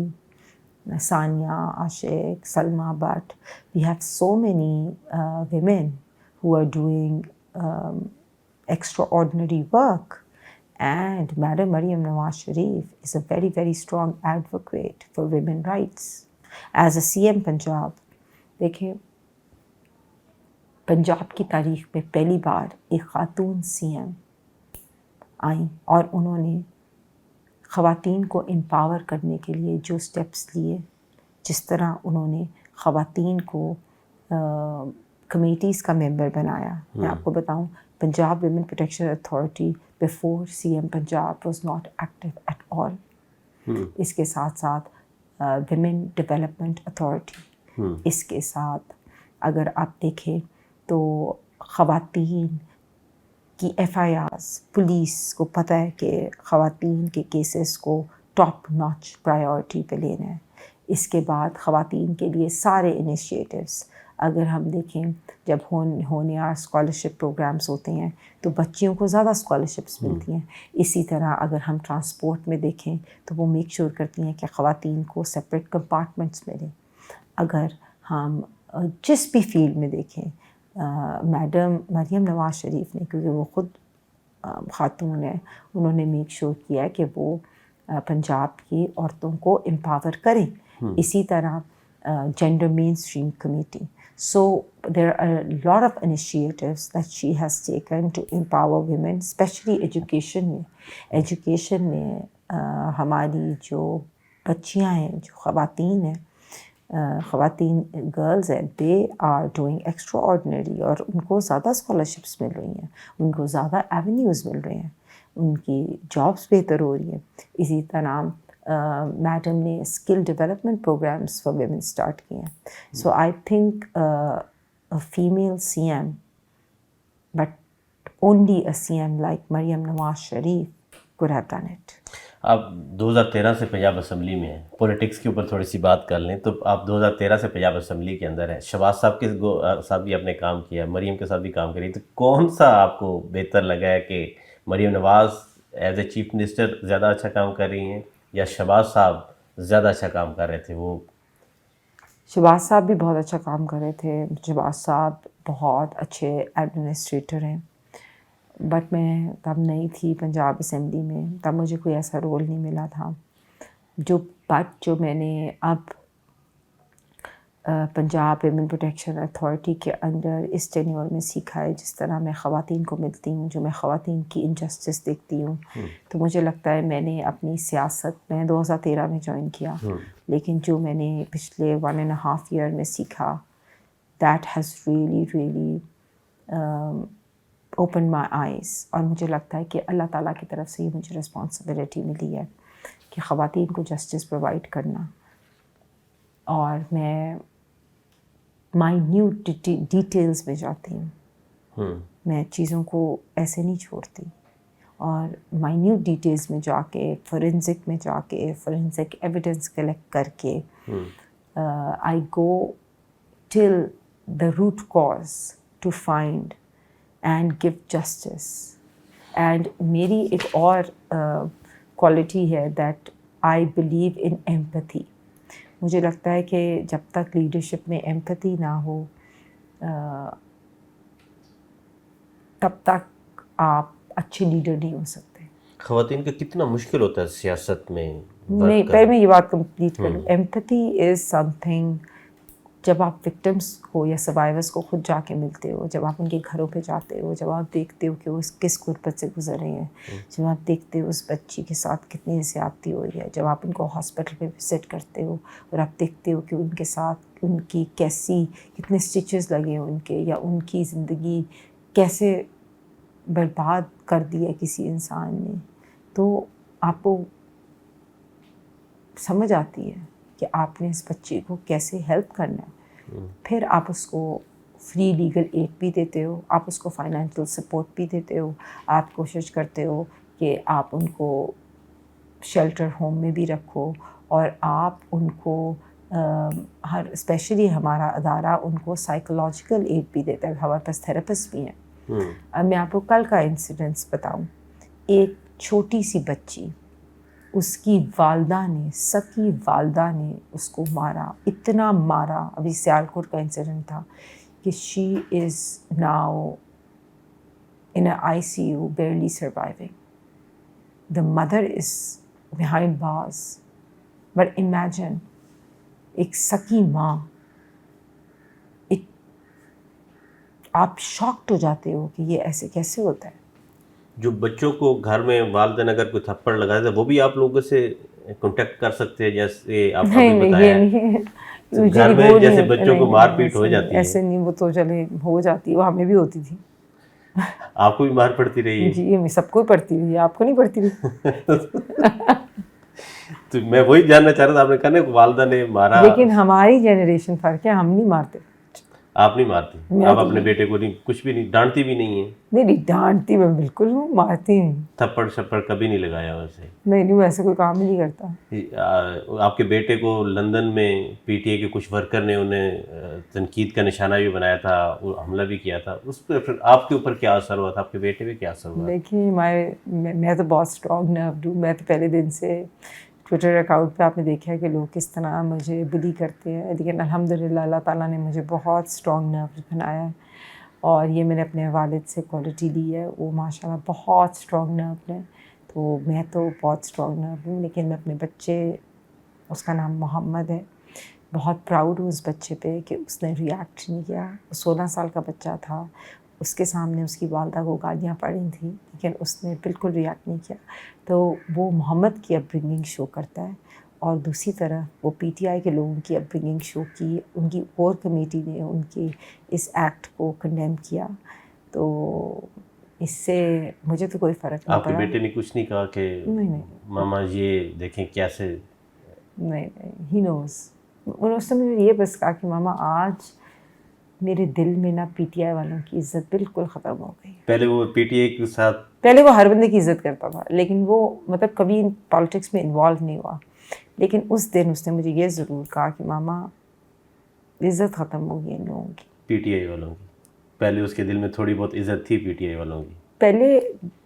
Sania Ashiq, Salma Butt, we have so many women who are doing extraordinary work. And Madam Maryam Nawaz Sharif is a very, very strong advocate for women rights. As a CM Punjab, دیکھیں پنجاب کی تاریخ میں پہلی بار ایک خاتون سی ایم آئیں اور انہوں نے خواتین کو امپاور کرنے کے لیے جو سٹیپس لیے، جس طرح انہوں نے خواتین کو کمیٹیز کا ممبر بنایا. میں آپ کو بتاؤں Punjab women protection authority before C M Punjab was not active at all. اس کے ساتھ ساتھ ویمن ڈیولپمنٹ اتھارٹی، اس کے ساتھ اگر آپ دیکھیں تو خواتین کی ایف آئی آرز، پولیس کو پتہ ہے کہ خواتین کے کیسز کو ٹاپ ناچ پرائیورٹی پہ لینا ہے. اس کے بعد خواتین کے لیے سارے انیشیٹوز اگر ہم دیکھیں، جب ہونہار اسکالرشپ پروگرامس ہوتے ہیں تو بچیوں کو زیادہ اسکالرشپس ملتی ہیں. اسی طرح اگر ہم ٹرانسپورٹ میں دیکھیں تو وہ میک شور کرتی ہیں کہ خواتین کو سپریٹ کمپارٹمنٹس ملیں. اگر ہم جس بھی فیلڈ میں دیکھیں، میڈم مریم نواز شریف نے، کیونکہ وہ خود خاتون ہے، انہوں نے میک شور کیا کہ وہ پنجاب کی عورتوں کو امپاور کریں. اسی طرح gender mainstream committee. So there are a lot of initiatives that she has taken to empower women, especially education میں. ایجوکیشن میں ہماری جو بچیاں ہیں، جو خواتین ہیں، خواتین گرلز ہیں، they are doing extraordinary, اور ان کو زیادہ اسکالرشپس مل رہی ہیں، ان کو زیادہ ایونیوز مل رہے ہیں، ان کی جابس بہتر ہو رہی ہیں. اسی طرح میڈم نے skill development programmes for women start کیے ہیں. So I think female C M, but only a C M like Maryam Nawaz Sharif could have done it.
آپ 2013 سے پنجاب اسمبلی میں ہیں. پولیٹکس کے اوپر تھوڑی سی بات کر لیں تو آپ 2013 سے پنجاب اسمبلی کے اندر ہیں. شہباز صاحب کے ساتھ بھی آپ نے کام کیا، مریم کے ساتھ بھی کام کری، تو کون سا آپ کو بہتر لگا ہے کہ Maryam Nawaz as a chief minister زیادہ اچھا کام کر رہی ہیں یا شہباز صاحب زیادہ اچھا کام کر رہے تھے؟ وہ
شہباز صاحب بھی بہت اچھا کام کر رہے تھے. شہباز صاحب بہت اچھے ایڈمنسٹریٹر ہیں، بٹ میں تب نہیں تھی پنجاب اسمبلی میں، تب مجھے کوئی ایسا رول نہیں ملا تھا. جو میں نے اب پنجاب ویمن پروٹیکشن اتھارٹی کے انڈر اس ٹینیور میں سیکھا ہے، جس طرح میں خواتین کو ملتی ہوں، جو میں خواتین کی انجسٹس دیکھتی ہوں، تو مجھے لگتا ہے میں نے اپنی سیاست میں 2013 میں جوائن کیا، لیکن جو میں نے پچھلے 1.5 ایئر میں سیکھا، that has really open my eyes. اور مجھے لگتا ہے کہ اللہ تعالیٰ کی طرف سے ہی مجھے رسپانسبلٹی ملی ہے کہ خواتین کو جسٹس پرووائڈ کرنا. اور میں مائنیوٹ ڈیٹیلز میں جاتی ہوں، میں چیزوں کو ایسے نہیں چھوڑتی، اور مائنیوٹ ڈیٹیلز میں جا کے، فورینزک میں جا کے، فورینزک ایویڈنس کلیکٹ کر کے I go till the root cause to find and give justice. And میری ایک اور کوالٹی ہے that I believe in empathy. مجھے لگتا ہے کہ جب تک لیڈرشپ میں ایمپتھی نہ ہو تب تک آپ اچھے لیڈر نہیں ہو سکتے.
خواتین کا کتنا مشکل ہوتا ہے سیاست میں؟
نہیں، پہلے میں یہ بات کمپلیٹ کر لوں. ایمپتھی از سم تھنگ جب آپ وکٹمس کو یا سروائیورس کو خود جا کے ملتے ہو، جب آپ ان کے گھروں پہ جاتے ہو، جب آپ دیکھتے ہو کہ وہ کس غربت سے گزر رہے ہیں، جب آپ دیکھتے ہو اس بچی کے ساتھ کتنی زیادتی ہو رہی ہے، جب آپ ان کو ہاسپٹل پہ وزٹ کرتے ہو اور آپ دیکھتے ہو کہ ان کے ساتھ ان کی کتنے اسٹچز لگے ہوں ان کے، یا ان کی زندگی کیسے برباد کر دی ہے کسی انسان نے، تو آپ کو سمجھ آتی ہے کہ آپ نے اس بچے کو کیسے ہیلپ کرنا ہے. پھر آپ اس کو فری لیگل ایڈ بھی دیتے ہو، آپ اس کو فائنینشیل سپورٹ بھی دیتے ہو، آپ کوشش کرتے ہو کہ آپ ان کو شیلٹر ہوم میں بھی رکھو، اور آپ ان کو اسپیشلی ہمارا ادارہ ان کو سائیکولوجیکل ایڈ بھی دیتا ہے. ہمارے پاس تھراپسٹ بھی ہیں. اب میں آپ کو کل کا انسیڈنس بتاؤں. ایک چھوٹی سی بچی، اس کی والدہ نے، سکی والدہ نے اس کو مارا، اتنا مارا. ابھی سیالکوٹ کا انسیڈنٹ تھا کہ she is now in a ICU barely surviving. The mother is behind bars. But imagine ایک سکی ماں، آپ شاکڈ ہو جاتے ہو کہ یہ ایسے کیسے ہوتا ہے.
جو بچوں کو گھر میں والدین اگر کوئی تھپڑ لگائے تو وہ بھی آپ لوگوں سے کانٹیکٹ کر سکتے ہیں، جیسے آپ نے بتایا گھر میں جیسے بچوں کو مار پیٹ ہو جاتی ہے.
ایسے نہیں، وہ تو چلے ہو جاتی ہے، وہ ہمیں بھی ہوتی تھی.
آپ کو بھی مار پڑتی رہی ہے؟
جی، سب کو پڑتی رہی ہے، آپ کو نہیں پڑتی رہی؟
تو میں وہی جاننا چاہ رہا تھا، آپ نے کہا نا والدہ نے مارا.
لیکن ہماری جنریشن فرق ہے، ہم نہیں مارتے.
آپ نہیں مارتی؟ آپ اپنے بیٹے کو نہیں، کچھ بھی نہیں ڈانٹتی بھی نہیں ہے؟
نہیں، ڈانٹتی میں بالکل ہوں، مارتی نہیں.
تھپڑ شپڑ کبھی نہیں لگایا ویسے؟
نہیں، ویسے کوئی کام ہی نہیں کرتا.
آپ کے بیٹے کو لندن میں PTA کے کچھ ورکر نے انہیں تنقید کا نشانہ بھی بنایا تھا، حملہ بھی کیا تھا، اس پہ پھر آپ کے اوپر کیا اثر ہوا تھا، آپ کے بیٹے پہ کیا اثر ہوا؟
دیکھیے، میں تو بہت اسٹرانگ نروڈ ہوں. میں تو پہلے دن سے ٹویٹر اکاؤنٹ پہ آپ نے دیکھا ہے کہ لوگ کس طرح مجھے بلی کرتے ہیں، لیکن الحمدللہ اللہ تعالیٰ نے مجھے بہت اسٹرانگ نروز بنایا ہے. اور یہ میں نے اپنے والد سے کوالٹی لی ہے، وہ ماشاء اللہ بہت اسٹرانگ نرو ہیں. تو میں تو بہت اسٹرانگ نرو ہوں، لیکن میں اپنے بچے، اس کا نام محمد ہے، بہت پراؤڈ ہوں اس بچے پہ کہ اس نے ریئیکٹ نہیں کیا. 16 سال کا بچہ تھا، اس کے سامنے اس کی والدہ کو گالیاں پڑی تھیں، لیکن اس نے بالکل ریئیکٹ نہیں کیا. تو وہ محمد کی اپ برنگنگ شو کرتا ہے، اور دوسری طرف وہ PTI کے لوگوں کی اپ برنگنگ شو کی. ان کی کور کمیٹی نے ان کے اس ایکٹ کو کنڈیم کیا. تو اس سے مجھے تو کوئی فرق نہیں
پڑا. آپ کے بیٹے نے کچھ نہیں کہا کہ
نہیں
ماما یہ دیکھیں کیسے؟
نہیں، ہی نوز. اس نے مجھے یہ بس کہا کہ ماما آج میرے دل میں نا PTI والوں کی عزت بالکل ختم ہو گئی.
پہلے وہ PTI کے ساتھ،
پہلے وہ ہر بندے کی عزت کرتا تھا، لیکن وہ مطلب کبھی پالیٹکس میں انوالو نہیں ہوا. لیکن اس دن اس نے مجھے یہ ضرور کہا کہ ماما عزت ختم ہو گئی ان لوگوں کی،
PTI والوں کی. پہلے اس کے دل میں تھوڑی بہت عزت تھی PTI والوں کی.
پہلے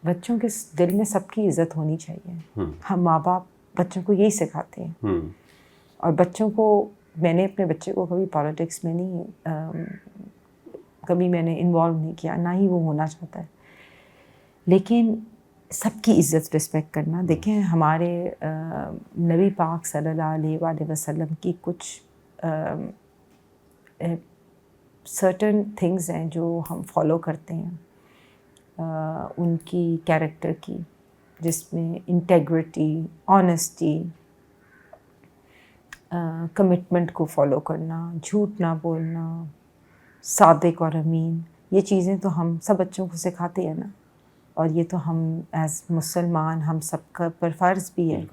بچوں کے دل میں سب کی عزت ہونی چاہیے. ہم ماں باپ بچوں کو یہی سکھاتے ہیں. اور بچوں کو، میں نے اپنے بچے کو کبھی پالیٹکس میں نہیں، کبھی میں نے انوالو نہیں کیا، نہ ہی وہ ہونا چاہتا ہے. لیکن سب کی عزت رسپیکٹ کرنا. دیکھیں ہمارے نبی پاک صلی اللہ علیہ وآلہ وسلم کی کچھ سرٹن تھنگز ہیں جو ہم فالو کرتے ہیں ان کی کیریکٹر کی, جس میں انٹیگریٹی, آنیسٹی, کمٹمنٹ کو فالو کرنا, جھوٹ نہ بولنا, صادق اور امین. یہ چیزیں تو ہم سب بچوں کو سکھاتے ہیں نا, اور یہ تو ہم ایز مسلمان ہم سب کا پر فرض بھی ہے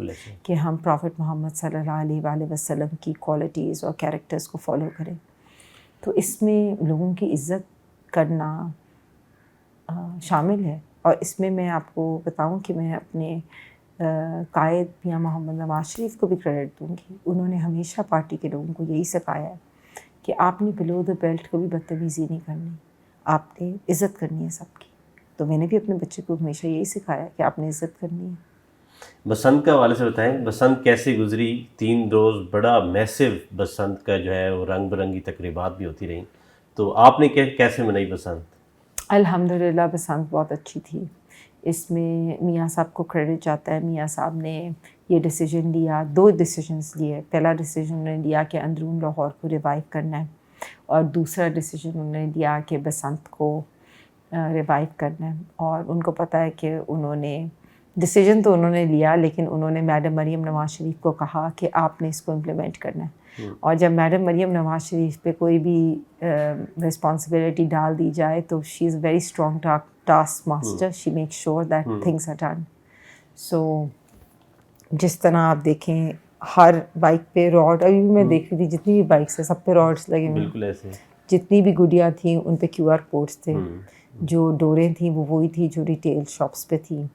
کہ ہم پروفٹ محمد صلی اللہ علیہ وآلہ وسلم کی کوالٹیز اور کیریکٹرز کو فالو کریں. تو اس میں لوگوں کی عزت کرنا شامل ہے. اور اس میں میں آپ کو بتاؤں کہ میں اپنے قائد میاں محمد نواز شریف کو بھی کریڈٹ دوں گی. انہوں نے ہمیشہ پارٹی کے لوگوں کو یہی سکھایا ہے کہ آپ نے بلو دا بیلٹ کبھی بدتمیزی نہیں کرنی, آپ نے عزت کرنی ہے سب کی. تو میں نے بھی اپنے بچے کو ہمیشہ یہی سکھایا کہ آپ نے عزت کرنی ہے.
بسنت کا حوالے سے بتائیں, بسنت کیسے گزری؟ 3 روز بڑا میسو بسنت کا جو ہے وہ رنگ برنگی تقریبات بھی ہوتی رہیں, تو آپ نے کیسے منائی بسنت؟
الحمدللہ بسنت بہت اچھی تھی. اس میں میاں صاحب کو کریڈٹ جاتا ہے. میاں صاحب نے یہ ڈیسیجن لیا, 2 ڈیسیجنس لیے. پہلا ڈیسیجن انہوں نے لیا کہ اندرون لاہور کو ریوائیو کرنا ہے, اور دوسرا ڈیسیجن انہوں نے لیا کہ بسنت کو ریوائیو کرنا ہے. اور ان کو پتہ ہے کہ انہوں نے ڈیسیجن تو انہوں نے لیا, لیکن انہوں نے میڈم مریم نواز شریف کو کہا کہ آپ نے اس کو امپلیمنٹ کرنا ہے. اور جب میڈم مریم نواز شریف پہ کوئی بھی رسپانسبلٹی ڈال دی جائے تو she is very strong taskmaster. She make sure that things are done. So جس طرح آپ دیکھیں ہر بائک پہ راڈ, ابھی بھی میں دیکھ رہی تھی جتنی بھی بائکس ہیں سب پہ راڈس لگے ہوئے,
بالکل ایسے
جتنی بھی گڈیاں تھیں ان پہ QR کوڈس تھے. جو ڈوریں تھیں وہ وہی تھی جو ریٹیل شاپس پہ تھیں.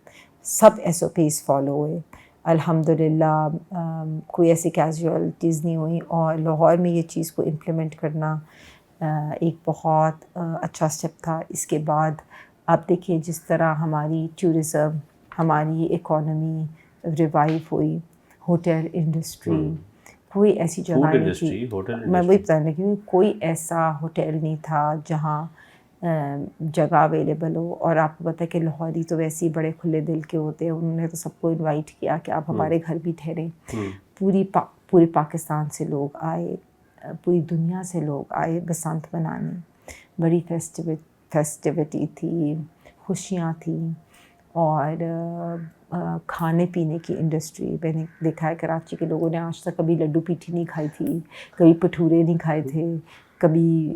سب SOPs فالو ہوئے. الحمدللہ کوئی ایسی کیزوالٹیز نہیں ہوئیں, اور لاہور میں یہ چیز کو امپلیمنٹ کرنا ایک بہت اچھا اسٹیپ تھا. اس کے بعد آپ دیکھیں جس طرح ہماری ٹورزم, ہماری اکانومی ریوائیو ہوئی, ہوٹل انڈسٹری, کوئی ایسی جگہ نہیں تھی. میں وہی بتانے لگی ہوں, کوئی ایسا ہوٹل نہیں تھا جہاں جگہ اویلیبل ہو. اور آپ کو پتہ ہے کہ لاہوری تو ویسے ہی بڑے کھلے دل کے ہوتے ہیں. انہوں نے تو سب کو انوائٹ کیا کہ آپ ہمارے گھر بھی ٹھہریں. پورے پاکستان سے لوگ آئے, پوری دنیا سے لوگ آئے بسنت منانے. بڑی فیسٹیوٹی تھی, خوشیاں تھیں, اور کھانے پینے کی انڈسٹری. میں نے دیکھا ہے کراچی کے لوگوں نے آج تک کبھی لڈو پیٹھی نہیں کھائی تھی, کبھی بھٹورے نہیں کھائے تھے, کبھی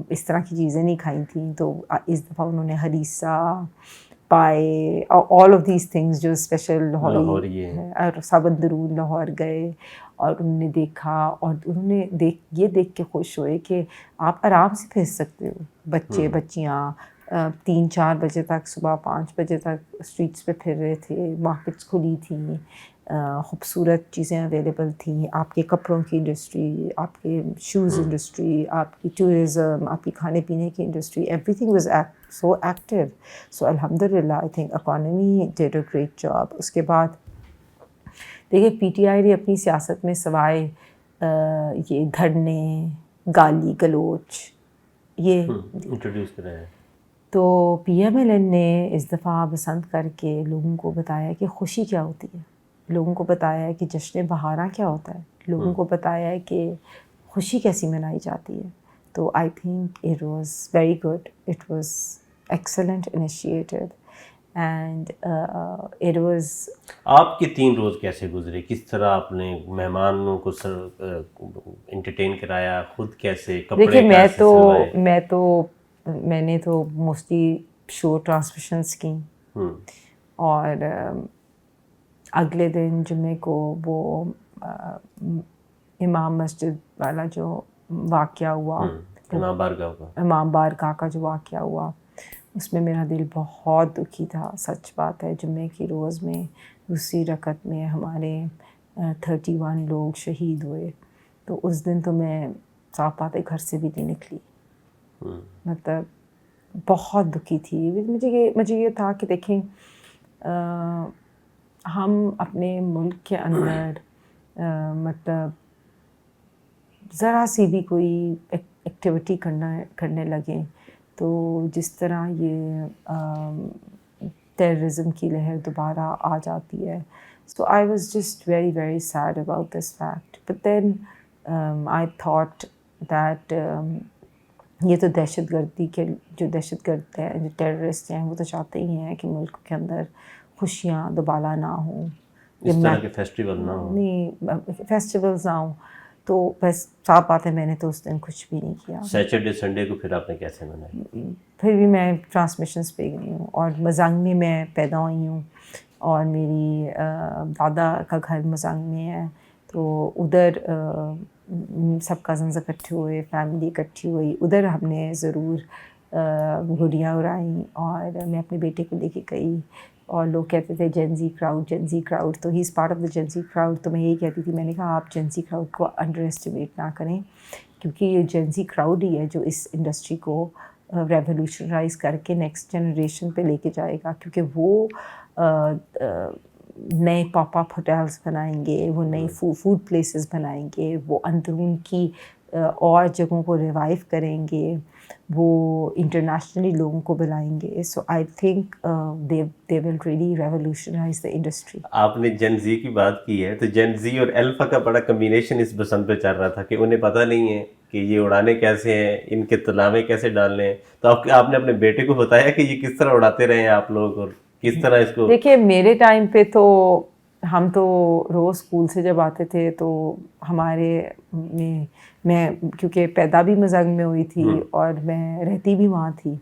اس طرح کی چیزیں نہیں کھائی تھیں. تو اس دفعہ انہوں نے ہریسہ, پائے, آل آف دیز تھنگس جو اسپیشل لاہوری ہے. اور سب اندرون لاہور گئے اور انہوں نے دیکھا, اور انہوں نے یہ دیکھ کے خوش ہوئے کہ آپ آرام سے پھر سکتے ہو. بچے بچیاں 3-4 بجے تک, صبح 5 بجے تک اسٹریٹس پہ پھر رہے تھے. مارکیٹس کھلی تھیں, خوبصورت چیزیں اویلیبل تھیں. آپ کے کپڑوں کی انڈسٹری, آپ کے شوز انڈسٹری, آپ کی ٹورزم, آپ کی کھانے پینے کی industry, everything was so active. So الحمدللہ I think economy did a great job. اس کے بعد دیکھیے PTI نے اپنی سیاست میں سوائے یہ دھرنے, گالی گلوچ, یہ
انٹروڈیوس کرایا.
تو PMLN نے اس دفعہ بسنت کر کے لوگوں کو بتایا کہ خوشی کیا ہوتی ہے, لوگوں کو بتایا ہے کہ جشن بہاراں کیا ہوتا ہے, لوگوں کو بتایا ہے کہ خوشی کیسی منائی جاتی ہے. تو I think it was very good, it was excellent initiated, and it was.
آپ کے 3 روز کیسے گزرے؟ کس طرح آپ نے مہمانوں کو انٹرٹین کرایا؟ خود کیسے کپڑے
دیکھیے میں نے تو موسٹلی شو ٹرانسمیشنس کی, اور اگلے دن جمعے کو وہ امام مسجد والا جو واقعہ ہوا, امام بارگاہ کا جو واقعہ ہوا, اس میں میرا دل بہت دکھی تھا. سچ بات ہے, جمعے کی روز میں دوسری رکعت میں ہمارے 31 لوگ شہید ہوئے. تو اس دن تو میں صاف بات ہے گھر سے بھی نہیں نکلی, مطلب بہت دکھی تھی. مجھے یہ تھا کہ دیکھیں ہم اپنے ملک کے اندر مطلب ذرا سی بھی کوئی ایکٹیویٹی کرنے لگیں تو جس طرح یہ ٹیررزم کی لہر دوبارہ آ جاتی ہے. So I was just very, very sad about this fact. But then I thought that یہ تو دہشت گردی کے جو دہشت گرد ہیں جو ٹیررسٹ ہیں وہ تو چاہتے ہی ہیں کہ ملک کے اندر خوشیاں دوبارہ نہ ہوں,
اس طرح کے فیسٹیول نہ ہوں,
نہیں فیسٹیولز نہ ہوں. تو بس صاف بات ہے میں نے تو اس دن کچھ بھی نہیں کیا.
سیٹرڈے سنڈے کو پھر آپ نے کیسے منایا؟
پھر بھی میں ٹرانسمیشنز پہ گئی ہوں, اور مزنگ میں میں پیدا ہوئی ہوں, اور میری دادا کا گھر مزنگ میں ہے. تو ادھر سب کزنز اکٹھے ہوئے, فیملی اکٹھی ہوئی, ادھر ہم نے ضرور گڈیاں اڑائیں, اور میں اپنے بیٹے کو لے کے گئی, اور لوگ کہتے تھے جنزی کراؤڈ, تو he is part of the Gen Z crowd. تو میں یہی کہتی تھی, میں نے کہا آپ جنزی کراؤڈ کو انڈر اسٹیمیٹ نہ کریں, کیونکہ یہ جنزی کراؤڈ ہی ہے جو اس انڈسٹری کو ریولیوشنائز کر کے نیکسٹ جنریشن پہ لے کے جائے گا, کیونکہ وہ نئے پاپ اپ ہوٹلس بنائیں گے, وہ نئی فوڈ پلیسز بنائیں گے, وہ اندرون کی اور جگہوں کو ریوائیو کریں گے, وہ انٹرنیشنلی لوگوں کو بلائیں گے. So I think they will really revolutionise the industry.
آپ نے جن زی کی بات کی ہے, تو جن زی اور الفا کا بڑا کمبینیشن اس بسنت پہ چل رہا تھا کہ انہیں پتہ نہیں ہے کہ یہ اڑانے کیسے ہیں, ان کے تلاوے کیسے ڈالنے ہیں. تو آپ نے اپنے بیٹے کو بتایا کہ یہ کس طرح اڑاتے رہے ہیں آپ لوگ, اور کس طرح اس کو؟
دیکھیے میرے ٹائم پہ تو ہم تو روز اسکول سے جب آتے تھے تو ہمارے میں کیونکہ پیدا بھی مزنگ میں ہوئی تھی اور میں رہتی بھی وہاں تھی,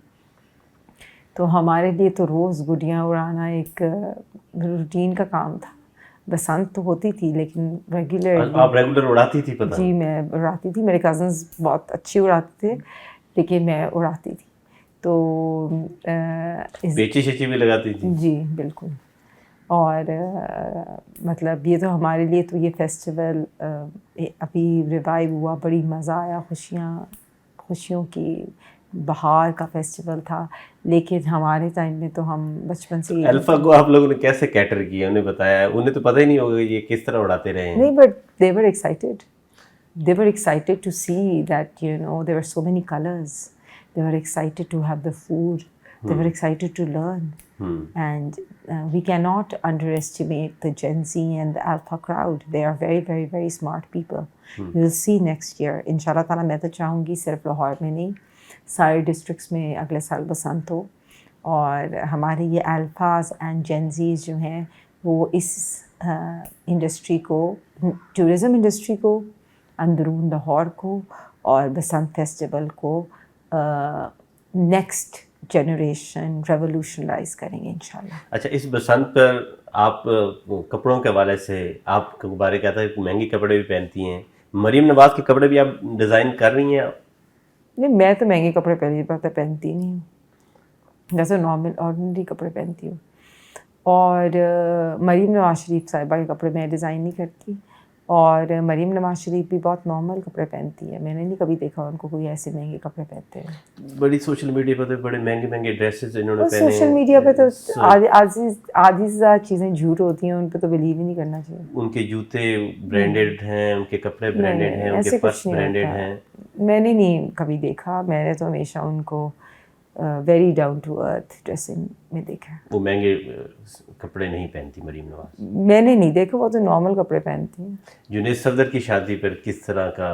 تو ہمارے لیے تو روز گڈیاں اڑانا ایک روٹین کا کام تھا. بسنت تو ہوتی تھی لیکن ریگولر.
آپ ریگولر اڑاتی تھی؟ پتہ
جی میں اڑاتی تھی, میرے کزنز بہت اچھی اڑاتے تھے لیکن میں اڑاتی تھی. تو
بیچی شیچی بھی لگاتی تھی؟
جی بالکل. اور مطلب یہ تو ہمارے لیے تو یہ فیسٹیول ابھی ریوائیو ہوا, بڑی مزہ آیا, خوشیوں کی بہار کا فیسٹیول تھا. لیکن ہمارے ٹائم میں تو ہم بچپن سے ہی.
الفا کو آپ لوگوں نے کیسے کیٹر کیا, انہیں بتایا؟ انہیں تو پتہ ہی نہیں ہوگا یہ کس طرح اڑاتے رہے ہیں.
نہیں, but they were excited to see that, you know, there were so many colors. They were excited to have the food. They were excited to learn. And we cannot underestimate the Gen Z and the Alpha crowd. They are very, very, very smart people. You will see next year. Inshallah ta'ala میں تو چاہوں گی صرف لاہور میں نہیں, سارے districts میں اگلے سال بسنت ہو, اور ہمارے یہ الفاز اینڈ جین زیز جو ہیں وہ اس انڈسٹری کو, ٹورزم انڈسٹری کو, اندرون لاہور کو, اور بسنت فیسٹیول کو نیکسٹ جنریشن ریولیوشنائز کریں گے انشاءاللہ.
اچھا, اس بسنت پر آپ کپڑوں کے حوالے سے آپ کے بارے کہتا ہے مہنگے کپڑے بھی پہنتی ہیں, مریم نواز کے کپڑے بھی آپ ڈیزائن کر رہی ہیں آپ؟
نہیں, میں تو مہنگے کپڑے پہنتی نہیں ہوں, جیسے نارمل آرڈنری کپڑے پہنتی ہوں. اور مریم نواز شریف صاحبہ کے کپڑے میں ڈیزائن نہیں کرتی, اور مریم نواز شریف بھی بہت نارمل کپڑے پہنتی ہے. میں نے نہیں کبھی دیکھا ان کو کوئی ایسے مہنگے کپڑے پہنتے ہیں.
بڑی سوشل میڈیا پہ تو بڑے مہنگے مہنگے ڈریسز انہوں نے پہنے ہیں.
سوشل میڈیا پہ تو آدھی سے زیادہ چیزیں جھوٹ ہوتی ہیں, ان پہ تو بلیو ہی نہیں کرنا چاہیے.
ان کے جوتے برانڈیڈ ہیں, ان کے کپڑے برانڈیڈ ہیں, ان کے پرس برانڈیڈ ہیں.
میں نے نہیں کبھی دیکھا, میں نے تو ہمیشہ ان کو very down to earth dressing میں دیکھا.
وہ مہنگے کپڑے نہیں پہنتی مریم نواز؟
میں نے نہیں دیکھا, وہ تو نارمل کپڑے پہنتی ہیں.
جنید صفدر کی شادی پر کس طرح کا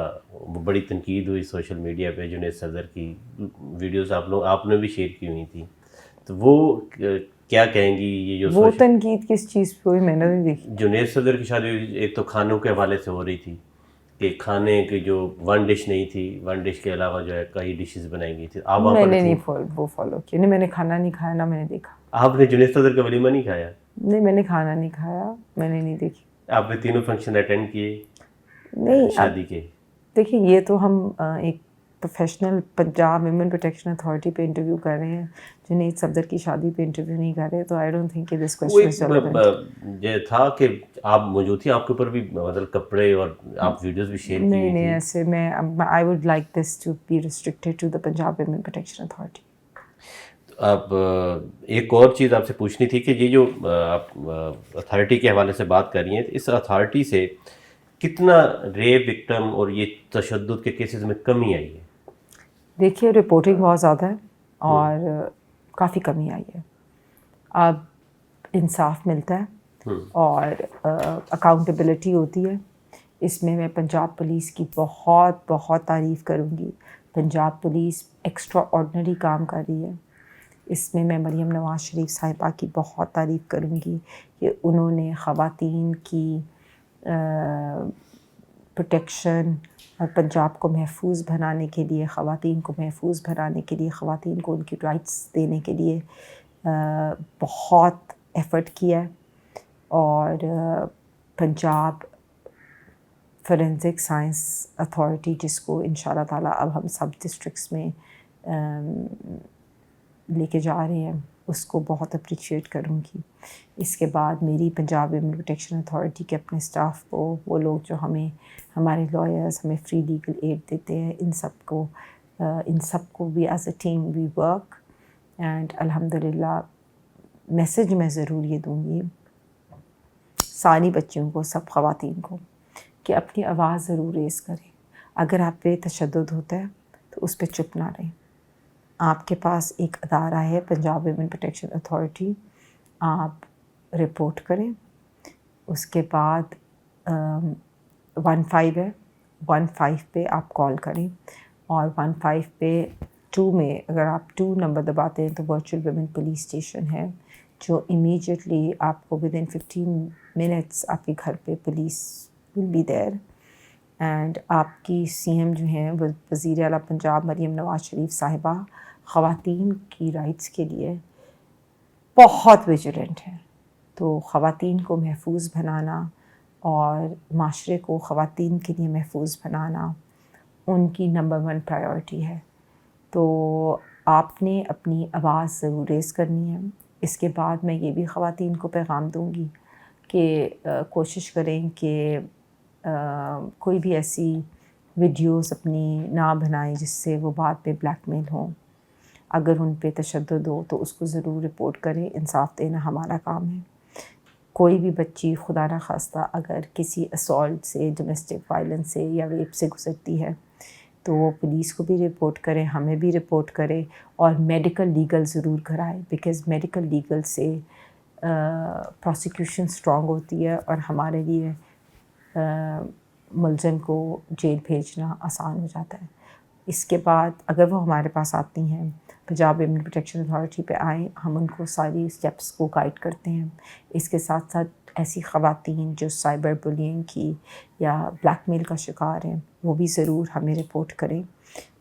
بڑی تنقید ہوئی سوشل میڈیا پہ, جنید صفدر کی ویڈیوز آپ نے بھی شیئر کی ہوئی تھی, تو وہ کیا کہیں گی یہ جو
وہ تنقید کس چیز پہ ہوئی؟ میں نے نہیں دیکھی.
جنید صفدر کی شادی ایک تو کھانوں کے حوالے سے ہو رہی تھی کہ کھانے کی جو ون ڈش نہیں تھی, ون ڈش کے علاوہ جو ہے کئی ڈشز بنائی گئی تھی.
میں نے نہیں وہ فالو کیا, نہیں میں نے کھانا نہیں کھایا, نہ میں نے دیکھا.
آپ نے جنید صفدر کا ولیمہ نہیں کھایا؟
نہیں, میں نے کھانا نہیں کھایا, میں نے نہیں دیکھی.
آپ نے تینوں فنکشن اٹینڈ کیے
نہیں
شادی کے؟
دیکھیں یہ تو ہم ایک professional Punjab women protection authority پہ انٹرویو کر رہے ہیں, جنید صفدر کی شادی پہ انٹرویو نہیں کر رہے, تو آئی ڈونٹ تھنک کہ دس کوسچن از ریلیونٹ.
یہ تھا کہ آپ موجود تھی, آپ کے اوپر بھی مطلب کپڑے اور آپ ویڈیوز بھی شیئر کی.
نہیں ایسے میں I would like this to be restricted to the Punjab women protection authority.
اب ایک اور چیز آپ سے پوچھنی تھی کہ یہ جو آپ اتھارٹی کے حوالے سے بات کر رہی ہیں, اس اتھارٹی سے کتنا ریپ وکٹم اور یہ تشدد کے کیسز میں کمی آئی ہے؟
دیکھیے رپورٹنگ بہت زیادہ ہے اور کافی کمی آئی ہے. اب انصاف ملتا ہے اور اکاؤنٹیبلٹی ہوتی ہے. اس میں پنجاب پولیس کی بہت بہت تعریف کروں گی. پنجاب پولیس ایکسٹرا آرڈنری کام کر رہی ہے. اس میں مریم نواز شریف صاحبہ کی بہت تعریف کروں گی کہ انہوں نے خواتین کی پروٹیکشن اور پنجاب کو محفوظ بنانے کے لیے، خواتین کو محفوظ بنانے کے لیے، خواتین کو ان کی رائٹس دینے کے لیے بہت ایفرٹ کیا ہے. اور پنجاب فورینزک سائنس اتھارٹی، جس کو انشاءاللہ تعالیٰ اب ہم سب ڈسٹرکٹس میں لے کے جا رہے ہیں، اس کو بہت اپریشیٹ کروں گی. اس کے بعد میری پنجاب ویمن پروٹیکشن اتھارٹی کے اپنے اسٹاف کو، وہ لوگ جو ہمارے لائرز ہمیں فری لیگل ایڈ دیتے ہیں، ان سب کو بھی as a team we work. And الحمدللہ میسج میں ضرور یہ دوں گی ساری بچیوں کو، سب خواتین کو، کہ اپنی آواز ضرور ریز کریں. اگر آپ پہ تشدد ہوتا ہے تو اس پہ چپ نہ رہیں. آپ کے پاس ایک ادارہ ہے پنجاب ویمن پروٹیکشن اتھارٹی، آپ رپورٹ کریں. اس کے بعد 15 ہے، 15 پہ آپ کال کریں. اور 15 پہ 2 میں اگر آپ 2 نمبر دباتے ہیں تو ورچوئل ویمن پولیس اسٹیشن ہے، جو امیجیٹلی آپ کو ود ان 15 منٹس آپ کے گھر پہ police will be there. And آپ کی سی ایم جو ہیں وزیر اعلیٰ پنجاب مریم نواز شریف صاحبہ خواتین کی رائٹس کے لیے بہت ویجیلنٹ ہیں. تو خواتین کو محفوظ بنانا اور معاشرے کو خواتین کے لیے محفوظ بنانا ان کی نمبر 1 پرائیورٹی ہے. تو آپ نے اپنی آواز ضرور ریز کرنی ہے. اس کے بعد میں یہ بھی خواتین کو پیغام دوں گی کہ کوشش کریں کہ کوئی بھی ایسی ویڈیوز اپنی نہ بنائیں جس سے وہ بعد میں بلیک میل ہوں. اگر ان پہ تشدد ہو تو اس کو ضرور رپورٹ کریں. انصاف دینا ہمارا کام ہے. کوئی بھی بچی خدا نخواستہ اگر کسی اسالٹ سے، ڈومیسٹک وائلنس سے یا ریپ سے گزرتی ہے تو وہ پولیس کو بھی رپورٹ کرے، ہمیں بھی رپورٹ کرے اور میڈیکل لیگل ضرور کرائے. بیکاز میڈیکل لیگل سے پروسیکیوشن اسٹرانگ ہوتی ہے اور ہمارے لیے ملزم کو جیل بھیجنا آسان ہو جاتا ہے. اس کے بعد اگر وہ ہمارے پاس آتی ہیں، پنجاب ویمن پروٹیکشن اتھارٹی پہ آئیں، ہم ان کو ساری اسٹیپس کو گائیڈ کرتے ہیں. اس کے ساتھ ساتھ ایسی خواتین جو سائبر بلینگ کی یا بلیک میل کا شکار ہیں، وہ بھی ضرور ہمیں رپورٹ کریں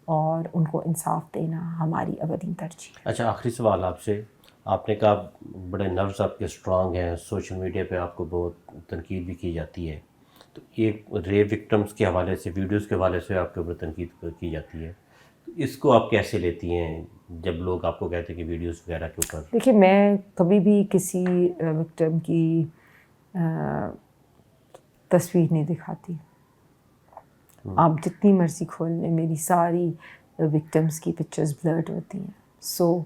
اور ان کو انصاف دینا ہماری اولین ترجیح.
اچھا، آخری سوال آپ سے. آپ نے کہا بڑے نروس آپ کے اسٹرانگ ہیں، سوشل میڈیا پہ آپ کو بہت تنقید بھی کی جاتی ہے. تو ایک ریپ وکٹمس کے حوالے سے، ویڈیوز کے حوالے سے آپ کے اوپر تنقید کی جاتی ہے، تو اس کو آپ کیسے لیتی ہیں جب لوگ آپ کو کہتے ہیں کہ ویڈیوز وغیرہ کے اوپر؟
دیکھیے، میں کبھی بھی کسی وکٹم کی تصویر نہیں دکھاتی. آپ جتنی مرضی کھول لیں، میری ساری وکٹمس کی پکچرز بلرڈ ہوتی ہیں. سو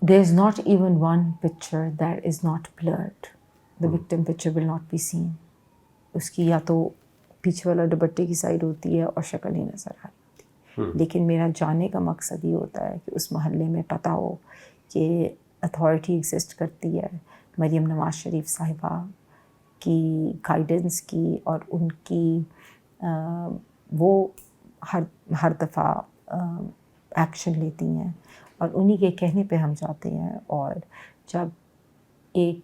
there is not even one picture that is not blurred. The victim picture will not be seen. اس کی یا تو پیچھے والا دوپٹے کی سائڈ ہوتی ہے اور شکل ہی نظر آ رہی ہوتی. لیکن میرا جانے کا مقصد یہ ہوتا ہے کہ اس محلے میں پتہ ہو کہ اتھارٹی ایگزسٹ کرتی ہے. مریم نواز شریف صاحبہ کی گائیڈنس کی اور ان کی وہ ہر دفعہ ایکشن لیتی ہیں اور انہی کے کہنے پہ ہم جاتے ہیں. اور جب ایک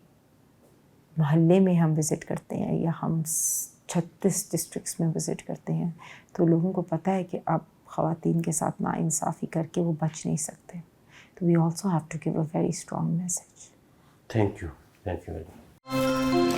محلے میں ہم وزٹ کرتے ہیں یا ہم 36 ڈسٹرکٹس میں وزٹ کرتے ہیں تو لوگوں کو پتہ ہے کہ اب خواتین کے ساتھ ناانصافی کر کے وہ بچ نہیں سکتے. تو we also have to give a very strong message.
Thank you very much.